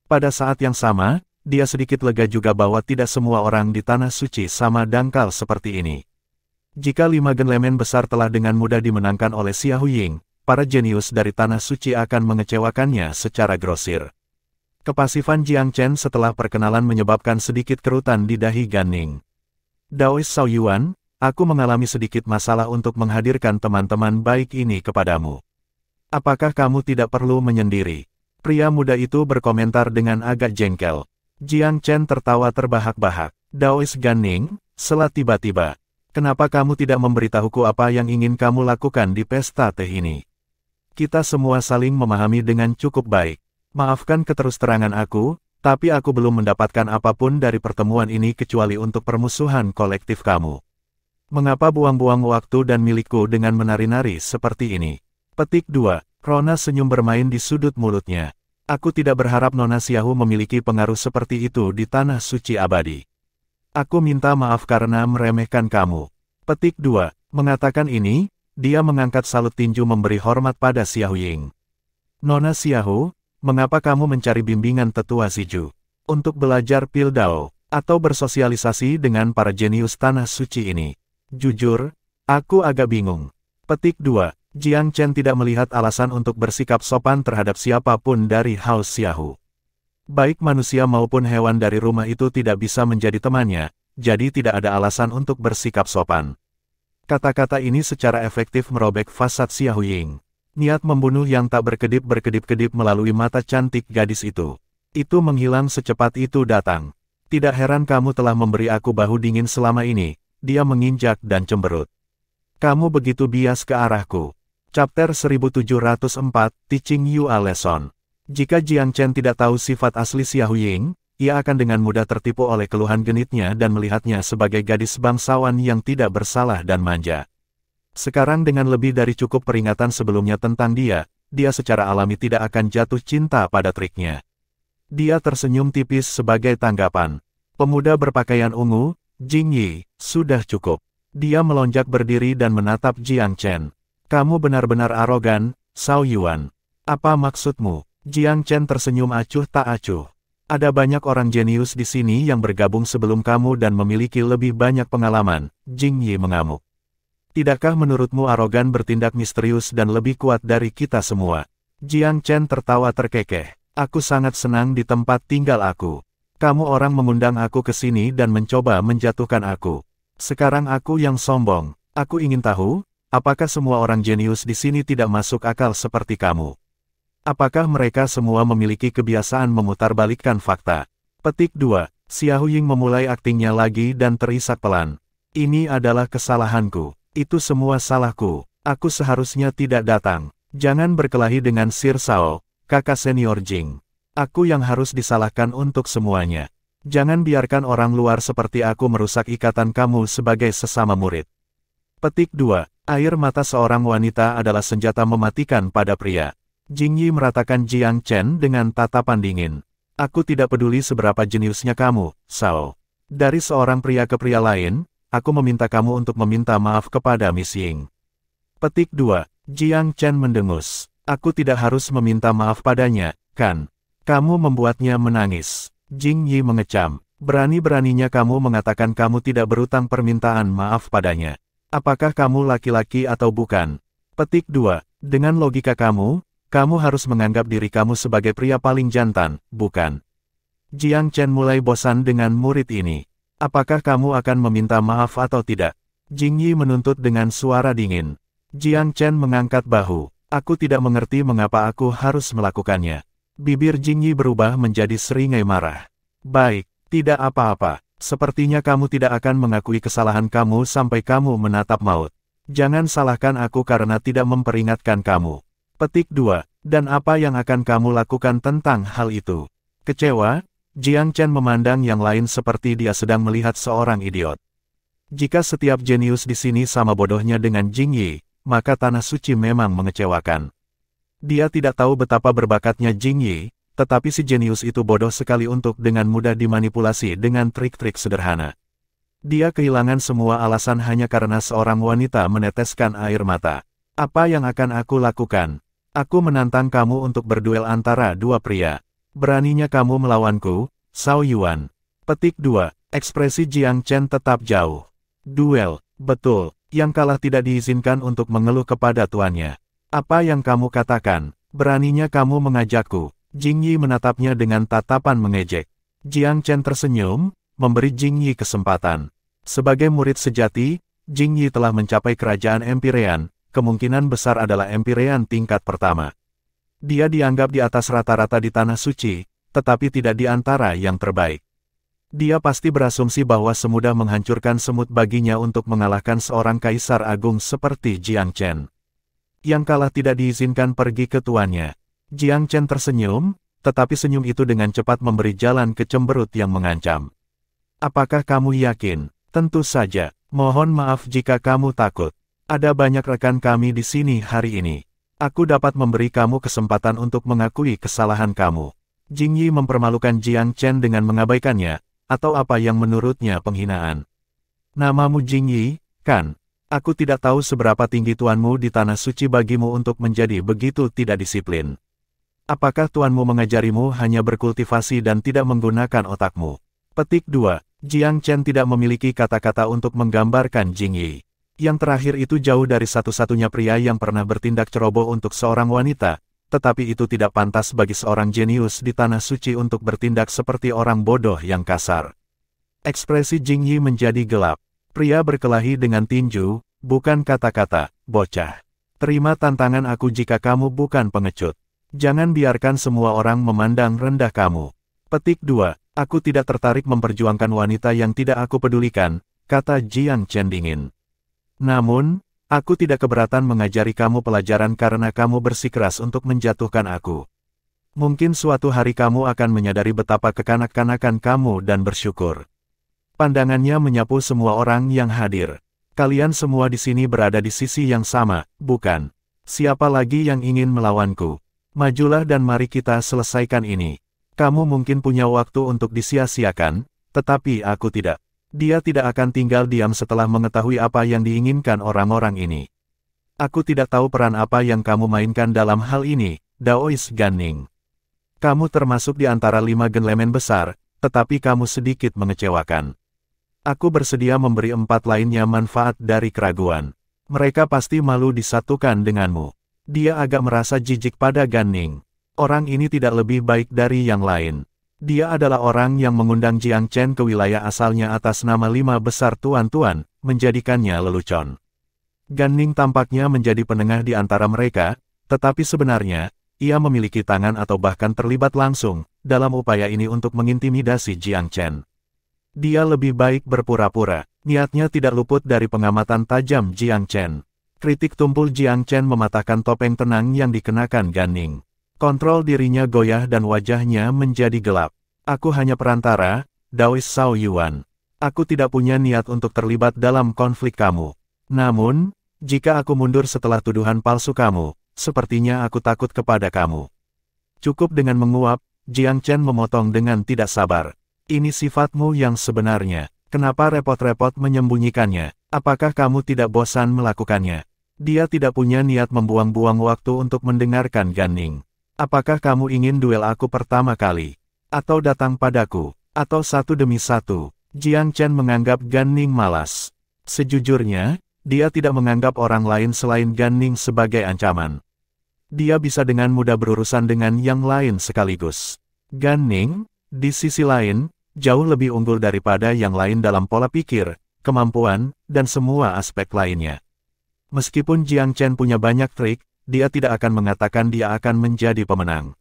Pada saat yang sama, dia sedikit lega juga bahwa tidak semua orang di Tanah Suci sama dangkal seperti ini. Jika 5 genlemen besar telah dengan mudah dimenangkan oleh Xia Huying, para jenius dari Tanah Suci akan mengecewakannya secara grosir. Kepasifan Jiang Chen setelah perkenalan menyebabkan sedikit kerutan di dahi Gan Ning. Daois Cao Yuan, aku mengalami sedikit masalah untuk menghadirkan teman-teman baik ini kepadamu. Apakah kamu tidak perlu menyendiri? Pria muda itu berkomentar dengan agak jengkel. Jiang Chen tertawa terbahak-bahak. Daois Gan Ning, sela tiba-tiba. Kenapa kamu tidak memberitahuku apa yang ingin kamu lakukan di pesta teh ini? Kita semua saling memahami dengan cukup baik. Maafkan keterus-terangan aku, tapi aku belum mendapatkan apapun dari pertemuan ini kecuali untuk permusuhan kolektif kamu. Mengapa buang-buang waktu dan milikku dengan menari-nari seperti ini? Petik 2. Rona senyum bermain di sudut mulutnya. Aku tidak berharap Nona Xiaohu memiliki pengaruh seperti itu di Tanah Suci Abadi. Aku minta maaf karena meremehkan kamu. Petik 2. Mengatakan ini, dia mengangkat salut tinju memberi hormat pada Xia Huying. Nona Xiaohu, mengapa kamu mencari bimbingan tetua Ziju? Untuk belajar Pil Dao, atau bersosialisasi dengan para jenius Tanah Suci ini? Jujur, aku agak bingung. Petik 2. Jiang Chen tidak melihat alasan untuk bersikap sopan terhadap siapapun dari House Xiaohu. Baik manusia maupun hewan dari rumah itu tidak bisa menjadi temannya, jadi tidak ada alasan untuk bersikap sopan. Kata-kata ini secara efektif merobek fasad Xia Huying. Niat membunuh yang tak berkedip-kedip melalui mata cantik gadis itu. Itu menghilang secepat itu datang. Tidak heran kamu telah memberi aku bahu dingin selama ini, dia menginjak dan cemberut. Kamu begitu bias ke arahku. Chapter 1704, Teaching You a Lesson. Jika Jiang Chen tidak tahu sifat asli Xia Huying, ia akan dengan mudah tertipu oleh keluhan genitnya dan melihatnya sebagai gadis bangsawan yang tidak bersalah dan manja. Sekarang dengan lebih dari cukup peringatan sebelumnya tentang dia secara alami tidak akan jatuh cinta pada triknya. Dia tersenyum tipis sebagai tanggapan. Pemuda berpakaian ungu, Jing Yi, sudah cukup. Dia melonjak berdiri dan menatap Jiang Chen. Kamu benar-benar arogan, Cao Yuan. Apa maksudmu? Jiang Chen tersenyum acuh tak acuh. Ada banyak orang jenius di sini yang bergabung sebelum kamu dan memiliki lebih banyak pengalaman, Jing Yi mengamuk. Tidakkah menurutmu arogan bertindak misterius dan lebih kuat dari kita semua? Jiang Chen tertawa terkekeh. Aku sangat senang di tempat tinggal aku. Kamu orang mengundang aku ke sini dan mencoba menjatuhkan aku. Sekarang aku yang sombong. Aku ingin tahu, apakah semua orang jenius di sini tidak masuk akal seperti kamu? Apakah mereka semua memiliki kebiasaan memutarbalikkan fakta? Petik 2. Xia Huying memulai aktingnya lagi dan terisak pelan. Ini adalah kesalahanku. Itu semua salahku. Aku seharusnya tidak datang. Jangan berkelahi dengan Sir Sao, kakak senior Jing. Aku yang harus disalahkan untuk semuanya. Jangan biarkan orang luar seperti aku merusak ikatan kamu sebagai sesama murid. Petik 2. Air mata seorang wanita adalah senjata mematikan pada pria. Jing Yi meratakan Jiang Chen dengan tatapan dingin. Aku tidak peduli seberapa jeniusnya kamu, Sao. Dari seorang pria ke pria lain, aku meminta kamu untuk meminta maaf kepada Miss Ying. Petik 2. Jiang Chen mendengus. Aku tidak harus meminta maaf padanya, kan? Kamu membuatnya menangis. Jing Yi mengecam. Berani-beraninya kamu mengatakan kamu tidak berutang permintaan maaf padanya. Apakah kamu laki-laki atau bukan? Petik 2. Dengan logika kamu harus menganggap diri kamu sebagai pria paling jantan, bukan? Jiang Chen mulai bosan dengan murid ini. Apakah kamu akan meminta maaf atau tidak? Jing Yi menuntut dengan suara dingin. Jiang Chen mengangkat bahu. Aku tidak mengerti mengapa aku harus melakukannya. Bibir Jing Yi berubah menjadi seringai marah. Baik, tidak apa-apa. Sepertinya kamu tidak akan mengakui kesalahan kamu sampai kamu menatap maut. Jangan salahkan aku karena tidak memperingatkan kamu. Petik 2. Dan apa yang akan kamu lakukan tentang hal itu? Kecewa? Jiang Chen memandang yang lain seperti dia sedang melihat seorang idiot. Jika setiap jenius di sini sama bodohnya dengan Jing Yi, maka Tanah Suci memang mengecewakan. Dia tidak tahu betapa berbakatnya Jing Yi, tetapi si jenius itu bodoh sekali untuk dengan mudah dimanipulasi dengan trik-trik sederhana. Dia kehilangan semua alasan hanya karena seorang wanita meneteskan air mata. Apa yang akan aku lakukan? Aku menantang kamu untuk berduel antara dua pria. Beraninya kamu melawanku, Zhao Yuan. Petik 2. Ekspresi Jiang Chen tetap jauh. Duel, betul, yang kalah tidak diizinkan untuk mengeluh kepada tuannya. Apa yang kamu katakan? Beraninya kamu mengajakku? Jing Yi menatapnya dengan tatapan mengejek. Jiang Chen tersenyum, memberi Jing Yi kesempatan. Sebagai murid sejati, Jing Yi telah mencapai kerajaan Empirean, kemungkinan besar adalah Empirean tingkat pertama. Dia dianggap di atas rata-rata di Tanah Suci, tetapi tidak di antara yang terbaik. Dia pasti berasumsi bahwa semudah menghancurkan semut baginya untuk mengalahkan seorang kaisar agung seperti Jiang Chen. Yang kalah tidak diizinkan pergi ke tuannya. Jiang Chen tersenyum, tetapi senyum itu dengan cepat memberi jalan ke cemberut yang mengancam. Apakah kamu yakin? Tentu saja. Mohon maaf jika kamu takut. Ada banyak rekan kami di sini hari ini. Aku dapat memberi kamu kesempatan untuk mengakui kesalahan kamu. Jing Yi mempermalukan Jiang Chen dengan mengabaikannya, atau apa yang menurutnya penghinaan. Namamu Jing Yi, kan? Aku tidak tahu seberapa tinggi tuanmu di Tanah Suci bagimu untuk menjadi begitu tidak disiplin. Apakah tuanmu mengajarimu hanya berkultivasi dan tidak menggunakan otakmu? Petik 2. Jiang Chen tidak memiliki kata-kata untuk menggambarkan Jing Yi. Yang terakhir itu jauh dari satu-satunya pria yang pernah bertindak ceroboh untuk seorang wanita, tetapi itu tidak pantas bagi seorang jenius di Tanah Suci untuk bertindak seperti orang bodoh yang kasar. Ekspresi Jing Yi menjadi gelap. Pria berkelahi dengan tinju, bukan kata-kata, bocah. Terima tantangan aku jika kamu bukan pengecut. Jangan biarkan semua orang memandang rendah kamu. Petik 2. Aku tidak tertarik memperjuangkan wanita yang tidak aku pedulikan, kata Jiang Chen dingin. Namun, aku tidak keberatan mengajari kamu pelajaran karena kamu bersikeras untuk menjatuhkan aku. Mungkin suatu hari kamu akan menyadari betapa kekanak-kanakan kamu dan bersyukur. Pandangannya menyapu semua orang yang hadir. Kalian semua di sini berada di sisi yang sama, bukan? Siapa lagi yang ingin melawanku? Majulah dan mari kita selesaikan ini. Kamu mungkin punya waktu untuk disia-siakan, tetapi aku tidak. Dia tidak akan tinggal diam setelah mengetahui apa yang diinginkan orang-orang ini. Aku tidak tahu peran apa yang kamu mainkan dalam hal ini, Daois Ganning. Kamu termasuk di antara 5 genlemen besar, tetapi kamu sedikit mengecewakan. Aku bersedia memberi 4 lainnya manfaat dari keraguan. Mereka pasti malu disatukan denganmu. Dia agak merasa jijik pada Ganning. Orang ini tidak lebih baik dari yang lain. Dia adalah orang yang mengundang Jiang Chen ke wilayah asalnya atas nama 5 besar tuan-tuan, menjadikannya lelucon. Ganning tampaknya menjadi penengah di antara mereka, tetapi sebenarnya, ia memiliki tangan atau bahkan terlibat langsung, dalam upaya ini untuk mengintimidasi Jiang Chen. Dia lebih baik berpura-pura, niatnya tidak luput dari pengamatan tajam Jiang Chen. Kritik tumpul Jiang Chen mematahkan topeng tenang yang dikenakan Ganning. Kontrol dirinya goyah dan wajahnya menjadi gelap. Aku hanya perantara, Daois Zhao Yuan. Aku tidak punya niat untuk terlibat dalam konflik kamu. Namun, jika aku mundur setelah tuduhan palsu kamu, sepertinya aku takut kepada kamu. Cukup dengan menguap, Jiang Chen memotong dengan tidak sabar. Ini sifatmu yang sebenarnya. Kenapa repot-repot menyembunyikannya? Apakah kamu tidak bosan melakukannya? Dia tidak punya niat membuang-buang waktu untuk mendengarkan Ganning. Apakah kamu ingin duel aku pertama kali? Atau datang padaku? Atau satu demi satu? Jiang Chen menganggap Ganning malas. Sejujurnya, dia tidak menganggap orang lain selain Ganning sebagai ancaman. Dia bisa dengan mudah berurusan dengan yang lain sekaligus. Ganning, di sisi lain, jauh lebih unggul daripada yang lain dalam pola pikir, kemampuan, dan semua aspek lainnya. Meskipun Jiang Chen punya banyak trik, dia tidak akan mengatakan dia akan menjadi pemenang.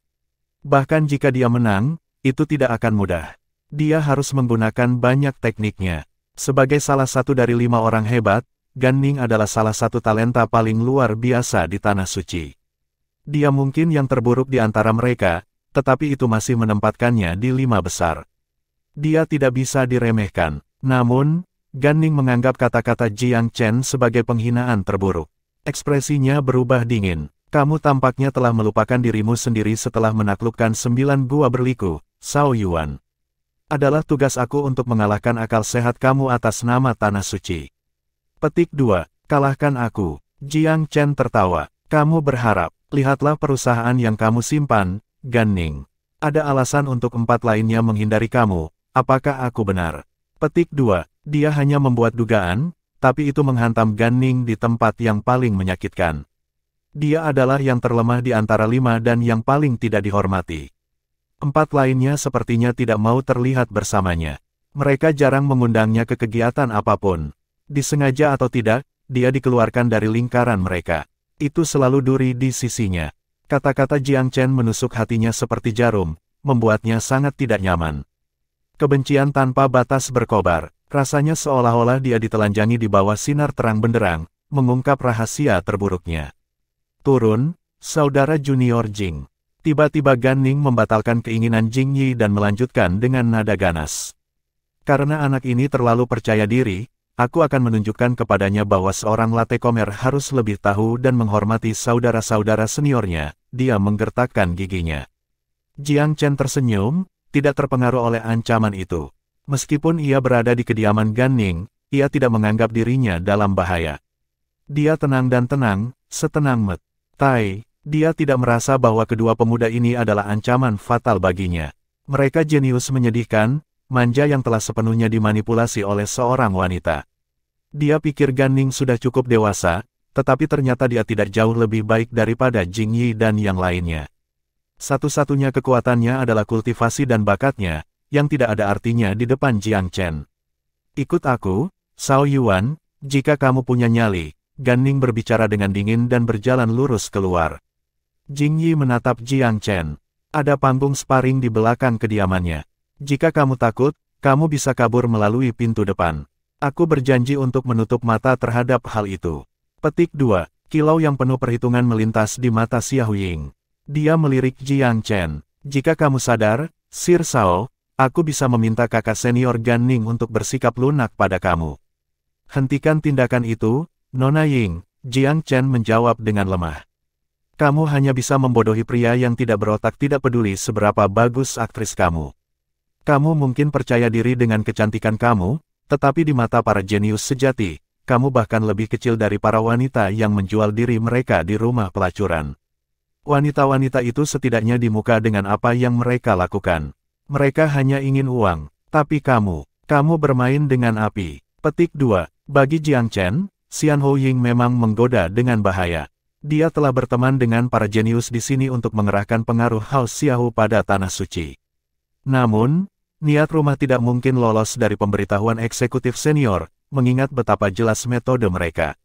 Bahkan jika dia menang, itu tidak akan mudah. Dia harus menggunakan banyak tekniknya. Sebagai salah satu dari 5 orang hebat, Ganning adalah salah satu talenta paling luar biasa di Tanah Suci. Dia mungkin yang terburuk di antara mereka, tetapi itu masih menempatkannya di 5 besar. Dia tidak bisa diremehkan. Namun, Ganning menganggap kata-kata Jiang Chen sebagai penghinaan terburuk. Ekspresinya berubah dingin. Kamu tampaknya telah melupakan dirimu sendiri setelah menaklukkan 9 gua berliku, Zhao Yuan. Adalah tugas aku untuk mengalahkan akal sehat kamu atas nama Tanah Suci. Petik 2. Kalahkan aku. Jiang Chen tertawa. Kamu berharap. Lihatlah perusahaan yang kamu simpan, Ganning. Ada alasan untuk 4 lainnya menghindari kamu, apakah aku benar? Petik 2. Dia hanya membuat dugaan, tapi itu menghantam Gan Ning di tempat yang paling menyakitkan. Dia adalah yang terlemah di antara 5 dan yang paling tidak dihormati. 4 lainnya sepertinya tidak mau terlihat bersamanya. Mereka jarang mengundangnya ke kegiatan apapun. Disengaja atau tidak, dia dikeluarkan dari lingkaran mereka. Itu selalu duri di sisinya. Kata-kata Jiang Chen menusuk hatinya seperti jarum, membuatnya sangat tidak nyaman. Kebencian tanpa batas berkobar, rasanya seolah-olah dia ditelanjangi di bawah sinar terang benderang, mengungkap rahasia terburuknya. Turun, saudara junior Jing. Tiba-tiba Gan Ning membatalkan keinginan Jing Yi dan melanjutkan dengan nada ganas. Karena anak ini terlalu percaya diri, aku akan menunjukkan kepadanya bahwa seorang latecomer harus lebih tahu dan menghormati saudara-saudara seniornya. Dia menggertakkan giginya. Jiang Chen tersenyum, tidak terpengaruh oleh ancaman itu. Meskipun ia berada di kediaman Gan Ning, ia tidak menganggap dirinya dalam bahaya. Dia tenang dan tenang, setenang Met Tai. Dia tidak merasa bahwa kedua pemuda ini adalah ancaman fatal baginya. Mereka jenius menyedihkan, manja yang telah sepenuhnya dimanipulasi oleh seorang wanita. Dia pikir Gan Ning sudah cukup dewasa, tetapi ternyata dia tidak jauh lebih baik daripada Jing Yi dan yang lainnya. Satu-satunya kekuatannya adalah kultivasi dan bakatnya, yang tidak ada artinya di depan Jiang Chen. Ikut aku, Cao Yuan, jika kamu punya nyali. Gan Ning berbicara dengan dingin dan berjalan lurus keluar. Jing Yi menatap Jiang Chen. Ada panggung sparring di belakang kediamannya. Jika kamu takut, kamu bisa kabur melalui pintu depan. Aku berjanji untuk menutup mata terhadap hal itu. Petik 2. Kilau yang penuh perhitungan melintas di mata Xiao Ying. Dia melirik Jiang Chen. Jika kamu sadar, Sir Cao, aku bisa meminta kakak senior Gan Ning untuk bersikap lunak pada kamu. Hentikan tindakan itu, Nona Ying. Jiang Chen menjawab dengan lemah. Kamu hanya bisa membodohi pria yang tidak berotak, tidak peduli seberapa bagus aktris kamu. Kamu mungkin percaya diri dengan kecantikan kamu, tetapi di mata para jenius sejati, kamu bahkan lebih kecil dari para wanita yang menjual diri mereka di rumah pelacuran. Wanita-wanita itu setidaknya di muka dengan apa yang mereka lakukan. Mereka hanya ingin uang, tapi kamu bermain dengan api. Petik 2. Bagi Jiang Chen, Xian Hou Ying memang menggoda dengan bahaya. Dia telah berteman dengan para jenius di sini untuk mengerahkan pengaruh Hao Xiaohu pada Tanah Suci. Namun, niat rumah tidak mungkin lolos dari pemberitahuan eksekutif senior, mengingat betapa jelas metode mereka.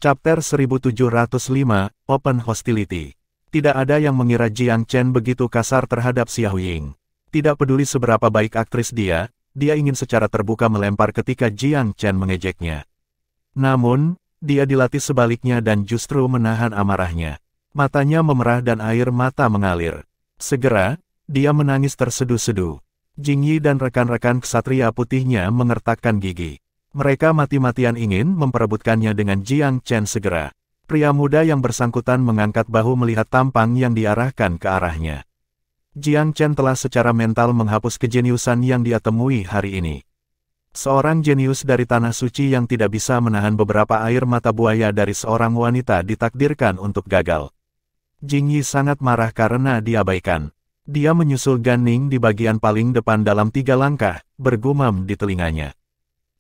Chapter 1705, Open Hostility. Tidak ada yang mengira Jiang Chen begitu kasar terhadap Xiao Ying. Tidak peduli seberapa baik aktris dia ingin secara terbuka melempar ketika Jiang Chen mengejeknya. Namun, dia dilatih sebaliknya dan justru menahan amarahnya. Matanya memerah dan air mata mengalir. Segera, dia menangis terseduh-seduh. Jing Yi dan rekan-rekan ksatria putihnya mengertakkan gigi. Mereka mati-matian ingin memperebutkannya dengan Jiang Chen segera. Pria muda yang bersangkutan mengangkat bahu melihat tampang yang diarahkan ke arahnya. Jiang Chen telah secara mental menghapus kejeniusan yang dia temui hari ini. Seorang jenius dari Tanah Suci yang tidak bisa menahan beberapa air mata buaya dari seorang wanita ditakdirkan untuk gagal. Jing Yi sangat marah karena diabaikan. Dia menyusul Gan Ning di bagian paling depan dalam 3 langkah, bergumam di telinganya.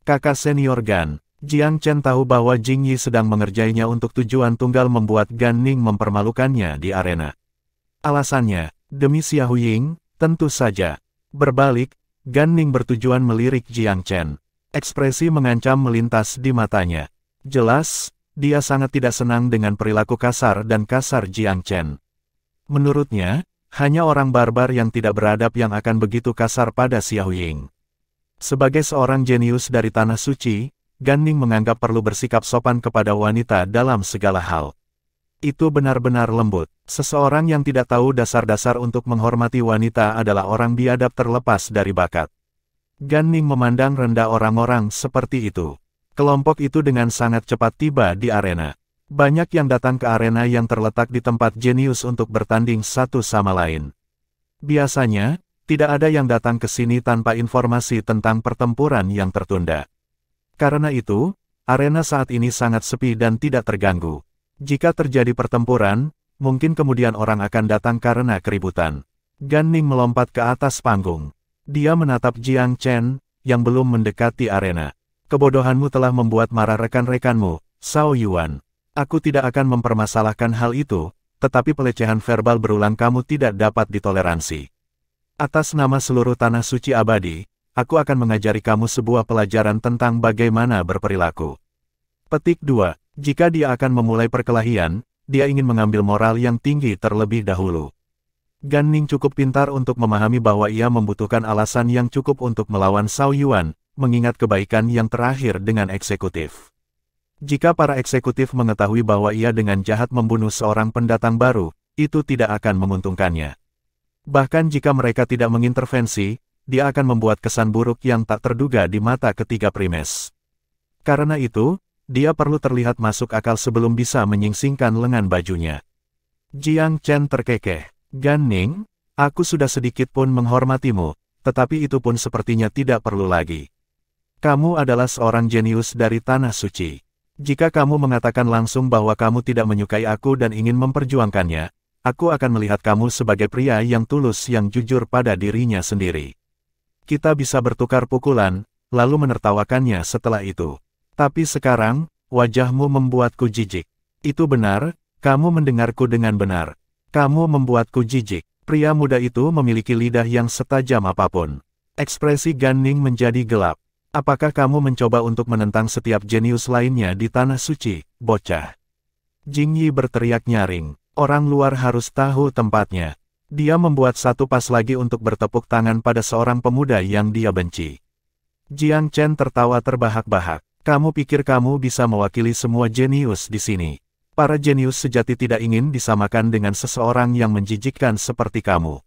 Kakak senior Gan, Jiang Chen tahu bahwa Jing Yi sedang mengerjainya untuk tujuan tunggal membuat Gan Ning mempermalukannya di arena. Alasannya, demi Xiao Ying, tentu saja. Berbalik, Gan Ning bertujuan melirik Jiang Chen. Ekspresi mengancam melintas di matanya. Jelas, dia sangat tidak senang dengan perilaku kasar dan kasar Jiang Chen. Menurutnya, hanya orang barbar yang tidak beradab yang akan begitu kasar pada Xiao Ying. Sebagai seorang jenius dari Tanah Suci, Gan Ning menganggap perlu bersikap sopan kepada wanita dalam segala hal. Itu benar-benar lembut. Seseorang yang tidak tahu dasar-dasar untuk menghormati wanita adalah orang biadab terlepas dari bakat. Gan Ning memandang rendah orang-orang seperti itu. Kelompok itu dengan sangat cepat tiba di arena. Banyak yang datang ke arena yang terletak di tempat jenius untuk bertanding satu sama lain. Biasanya, tidak ada yang datang ke sini tanpa informasi tentang pertempuran yang tertunda. Karena itu, arena saat ini sangat sepi dan tidak terganggu. Jika terjadi pertempuran, mungkin kemudian orang akan datang karena keributan. Gan Ning melompat ke atas panggung. Dia menatap Jiang Chen, yang belum mendekati arena. Kebodohanmu telah membuat marah rekan-rekanmu, Zhao Yuan. Aku tidak akan mempermasalahkan hal itu, tetapi pelecehan verbal berulang kamu tidak dapat ditoleransi. Atas nama seluruh tanah suci abadi, aku akan mengajari kamu sebuah pelajaran tentang bagaimana berperilaku. Petik 2. Jika dia akan memulai perkelahian, dia ingin mengambil moral yang tinggi terlebih dahulu. Gan Ning cukup pintar untuk memahami bahwa ia membutuhkan alasan yang cukup untuk melawan Zhao Yuan, mengingat kebaikan yang terakhir dengan eksekutif. Jika para eksekutif mengetahui bahwa ia dengan jahat membunuh seorang pendatang baru, itu tidak akan menguntungkannya. Bahkan jika mereka tidak mengintervensi, dia akan membuat kesan buruk yang tak terduga di mata ketiga primes. Karena itu, dia perlu terlihat masuk akal sebelum bisa menyingsingkan lengan bajunya. Jiang Chen terkekeh. Gan Ning, aku sudah sedikit pun menghormatimu, tetapi itu pun sepertinya tidak perlu lagi. Kamu adalah seorang jenius dari tanah suci. Jika kamu mengatakan langsung bahwa kamu tidak menyukai aku dan ingin memperjuangkannya, aku akan melihat kamu sebagai pria yang tulus yang jujur pada dirinya sendiri. Kita bisa bertukar pukulan, lalu menertawakannya setelah itu. Tapi sekarang, wajahmu membuatku jijik. Itu benar, kamu mendengarku dengan benar. Kamu membuatku jijik. Pria muda itu memiliki lidah yang setajam apapun. Ekspresi Gan Ning menjadi gelap. Apakah kamu mencoba untuk menentang setiap jenius lainnya di tanah suci, bocah? Jing Yi berteriak nyaring. Orang luar harus tahu tempatnya. Dia membuat satu pas lagi untuk bertepuk tangan pada seorang pemuda yang dia benci. Jiang Chen tertawa terbahak-bahak. Kamu pikir kamu bisa mewakili semua jenius di sini? Para jenius sejati tidak ingin disamakan dengan seseorang yang menjijikkan seperti kamu.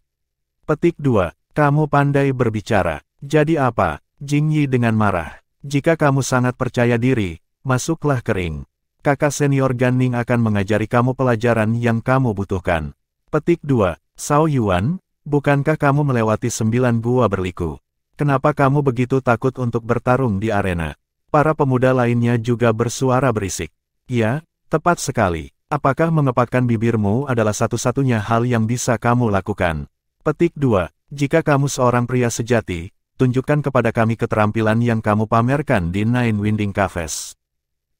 Petik 2. Kamu pandai berbicara. Jadi apa? Jing Yi dengan marah. Jika kamu sangat percaya diri, masuklah ke ring. Kakak senior Gan Ning akan mengajari kamu pelajaran yang kamu butuhkan. Petik 2. Zhao Yuan, bukankah kamu melewati 9 gua berliku? Kenapa kamu begitu takut untuk bertarung di arena? Para pemuda lainnya juga bersuara berisik. Ya, tepat sekali. Apakah mengepakkan bibirmu adalah satu-satunya hal yang bisa kamu lakukan? Petik 2. Jika kamu seorang pria sejati, tunjukkan kepada kami keterampilan yang kamu pamerkan di Nine Winding Caves.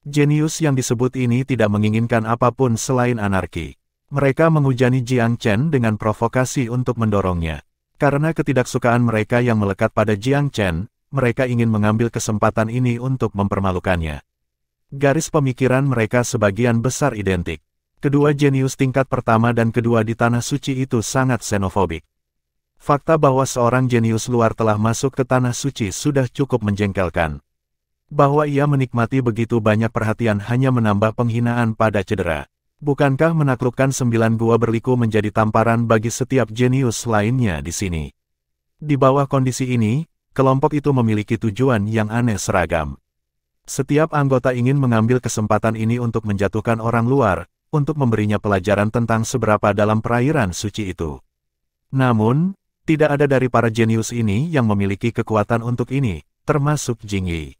Jenius yang disebut ini tidak menginginkan apapun selain anarki. Mereka menghujani Jiang Chen dengan provokasi untuk mendorongnya. Karena ketidaksukaan mereka yang melekat pada Jiang Chen, mereka ingin mengambil kesempatan ini untuk mempermalukannya. Garis pemikiran mereka sebagian besar identik. Kedua jenius tingkat pertama dan kedua di tanah suci itu sangat xenofobik. Fakta bahwa seorang jenius luar telah masuk ke tanah suci sudah cukup menjengkelkan. Bahwa ia menikmati begitu banyak perhatian hanya menambah penghinaan pada cedera. Bukankah menaklukkan 9 gua berliku menjadi tamparan bagi setiap jenius lainnya di sini? Di bawah kondisi ini, kelompok itu memiliki tujuan yang aneh seragam. Setiap anggota ingin mengambil kesempatan ini untuk menjatuhkan orang luar, untuk memberinya pelajaran tentang seberapa dalam perairan suci itu. Namun, tidak ada dari para jenius ini yang memiliki kekuatan untuk ini, termasuk Jing Yi.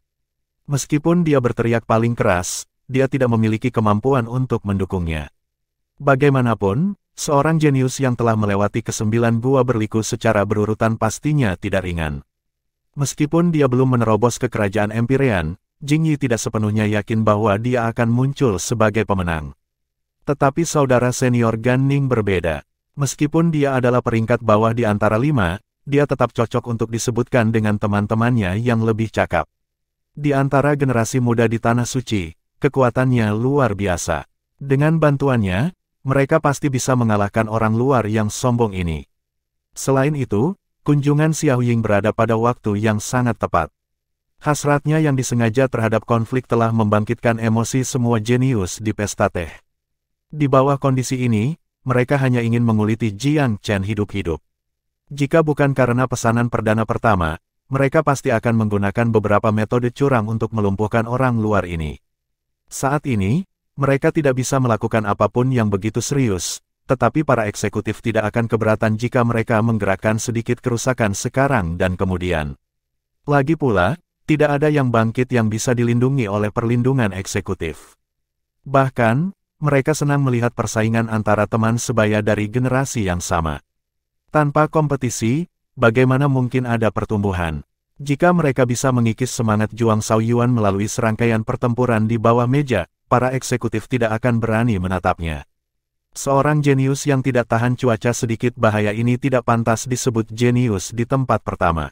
Meskipun dia berteriak paling keras, dia tidak memiliki kemampuan untuk mendukungnya. Bagaimanapun, seorang jenius yang telah melewati ke-9 gua berliku secara berurutan pastinya tidak ringan. Meskipun dia belum menerobos ke kerajaan Empyrean, Jing Yi tidak sepenuhnya yakin bahwa dia akan muncul sebagai pemenang. Tetapi saudara senior Gan Ning berbeda. Meskipun dia adalah peringkat bawah di antara 5, dia tetap cocok untuk disebutkan dengan teman-temannya yang lebih cakap. Di antara generasi muda di Tanah Suci, kekuatannya luar biasa. Dengan bantuannya, mereka pasti bisa mengalahkan orang luar yang sombong ini. Selain itu, kunjungan Xiao Ying berada pada waktu yang sangat tepat. Hasratnya yang disengaja terhadap konflik telah membangkitkan emosi semua jenius di pesta teh. Di bawah kondisi ini, mereka hanya ingin menguliti Jiang Chen hidup-hidup. Jika bukan karena pesanan perdana pertama, mereka pasti akan menggunakan beberapa metode curang untuk melumpuhkan orang luar ini. Saat ini, mereka tidak bisa melakukan apapun yang begitu serius, tetapi para eksekutif tidak akan keberatan jika mereka menggerakkan sedikit kerusakan sekarang dan kemudian. Lagi pula, tidak ada yang bangkit yang bisa dilindungi oleh perlindungan eksekutif. Bahkan, mereka senang melihat persaingan antara teman sebaya dari generasi yang sama. Tanpa kompetisi, bagaimana mungkin ada pertumbuhan? Jika mereka bisa mengikis semangat Juang Shaoyuan melalui serangkaian pertempuran di bawah meja, para eksekutif tidak akan berani menatapnya. Seorang jenius yang tidak tahan cuaca sedikit bahaya ini tidak pantas disebut jenius di tempat pertama.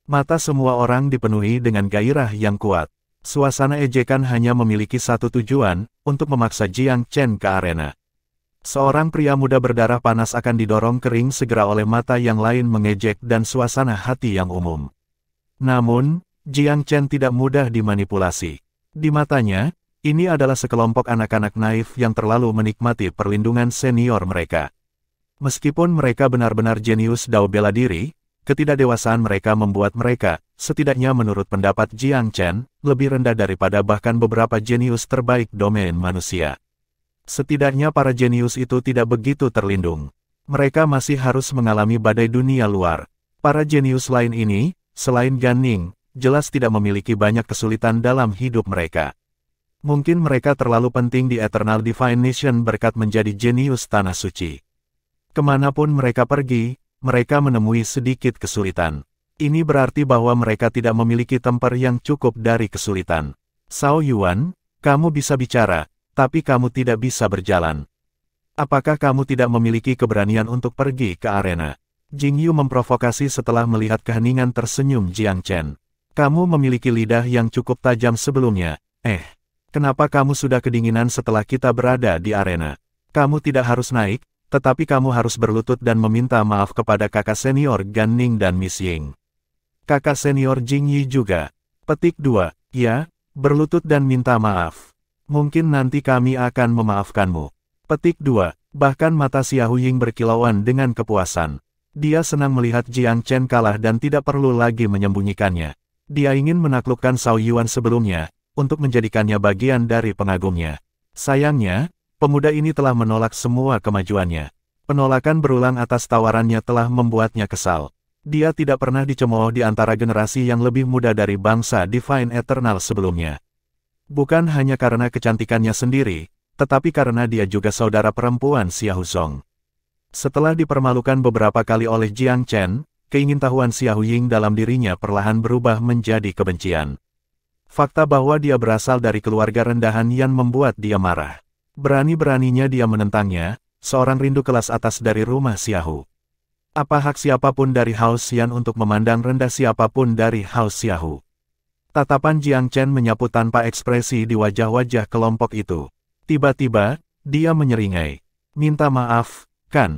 Mata semua orang dipenuhi dengan gairah yang kuat. Suasana ejekan hanya memiliki satu tujuan, untuk memaksa Jiang Chen ke arena. Seorang pria muda berdarah panas akan didorong kering segera oleh mata yang lain mengejek dan suasana hati yang umum. Namun, Jiang Chen tidak mudah dimanipulasi. Di matanya, ini adalah sekelompok anak-anak naif yang terlalu menikmati perlindungan senior mereka. Meskipun mereka benar-benar jenius dao bela diri, ketidakdewasaan mereka membuat mereka, setidaknya menurut pendapat Jiang Chen, lebih rendah daripada bahkan beberapa jenius terbaik domain manusia. Setidaknya para jenius itu tidak begitu terlindung. Mereka masih harus mengalami badai dunia luar. Para jenius lain ini, selain Gan Ning, jelas tidak memiliki banyak kesulitan dalam hidup mereka. Mungkin mereka terlalu penting di Eternal Divine Nation berkat menjadi jenius Tanah Suci. Kemanapun mereka pergi, mereka menemui sedikit kesulitan. Ini berarti bahwa mereka tidak memiliki temper yang cukup dari kesulitan. Shaoyuan, kamu bisa bicara, tapi kamu tidak bisa berjalan. Apakah kamu tidak memiliki keberanian untuk pergi ke arena? Jing Yu memprovokasi setelah melihat keheningan tersenyum Jiang Chen. Kamu memiliki lidah yang cukup tajam sebelumnya. Kenapa kamu sudah kedinginan setelah kita berada di arena? Kamu tidak harus naik, tetapi kamu harus berlutut dan meminta maaf kepada kakak senior Gan Ning dan Miss Ying. Kakak senior Jing Yi juga. Petik 2. Ya, berlutut dan minta maaf. Mungkin nanti kami akan memaafkanmu. Petik 2. Bahkan mata Xiao Ying berkilauan dengan kepuasan. Dia senang melihat Jiang Chen kalah dan tidak perlu lagi menyembunyikannya. Dia ingin menaklukkan Shaoyuan sebelumnya, untuk menjadikannya bagian dari pengagumnya. Sayangnya, pemuda ini telah menolak semua kemajuannya. Penolakan berulang atas tawarannya telah membuatnya kesal. Dia tidak pernah dicemooh di antara generasi yang lebih muda dari bangsa Divine Eternal sebelumnya. Bukan hanya karena kecantikannya sendiri, tetapi karena dia juga saudara perempuan Xiao Zong. Setelah dipermalukan beberapa kali oleh Jiang Chen, keingintahuan Xiao Ying dalam dirinya perlahan berubah menjadi kebencian. Fakta bahwa dia berasal dari keluarga rendahan yang membuat dia marah. Berani-beraninya dia menentangnya, seorang rindu kelas atas dari rumah Xiao. Apa hak siapapun dari House Xian untuk memandang rendah siapapun dari House Xiao? Tatapan Jiang Chen menyapu tanpa ekspresi di wajah-wajah kelompok itu. Tiba-tiba, dia menyeringai. Minta maaf, kan,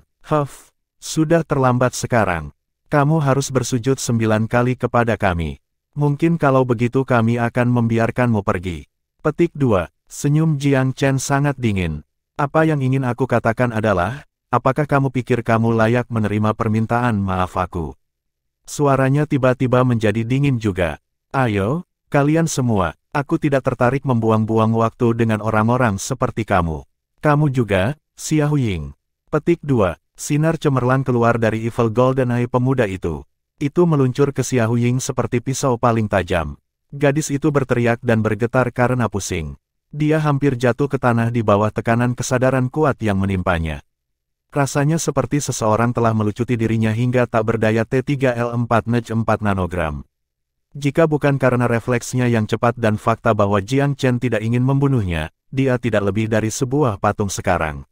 sudah terlambat sekarang. Kamu harus bersujud 9 kali kepada kami. Mungkin kalau begitu kami akan membiarkanmu pergi. Petik 2. Senyum Jiang Chen sangat dingin. Apa yang ingin aku katakan adalah, apakah kamu pikir kamu layak menerima permintaan maaf aku? Suaranya tiba-tiba menjadi dingin juga. Ayo, kalian semua, aku tidak tertarik membuang-buang waktu dengan orang-orang seperti kamu. Kamu juga, Xiao Ying. Petik 2. Sinar cemerlang keluar dari Evil Golden Eye pemuda itu. Itu meluncur ke Xiao Ying seperti pisau paling tajam. Gadis itu berteriak dan bergetar karena pusing. Dia hampir jatuh ke tanah di bawah tekanan kesadaran kuat yang menimpanya. Rasanya seperti seseorang telah melucuti dirinya hingga tak berdaya T3L4 nanogram. Jika bukan karena refleksnya yang cepat dan fakta bahwa Jiang Chen tidak ingin membunuhnya, dia tidak lebih dari sebuah patung sekarang.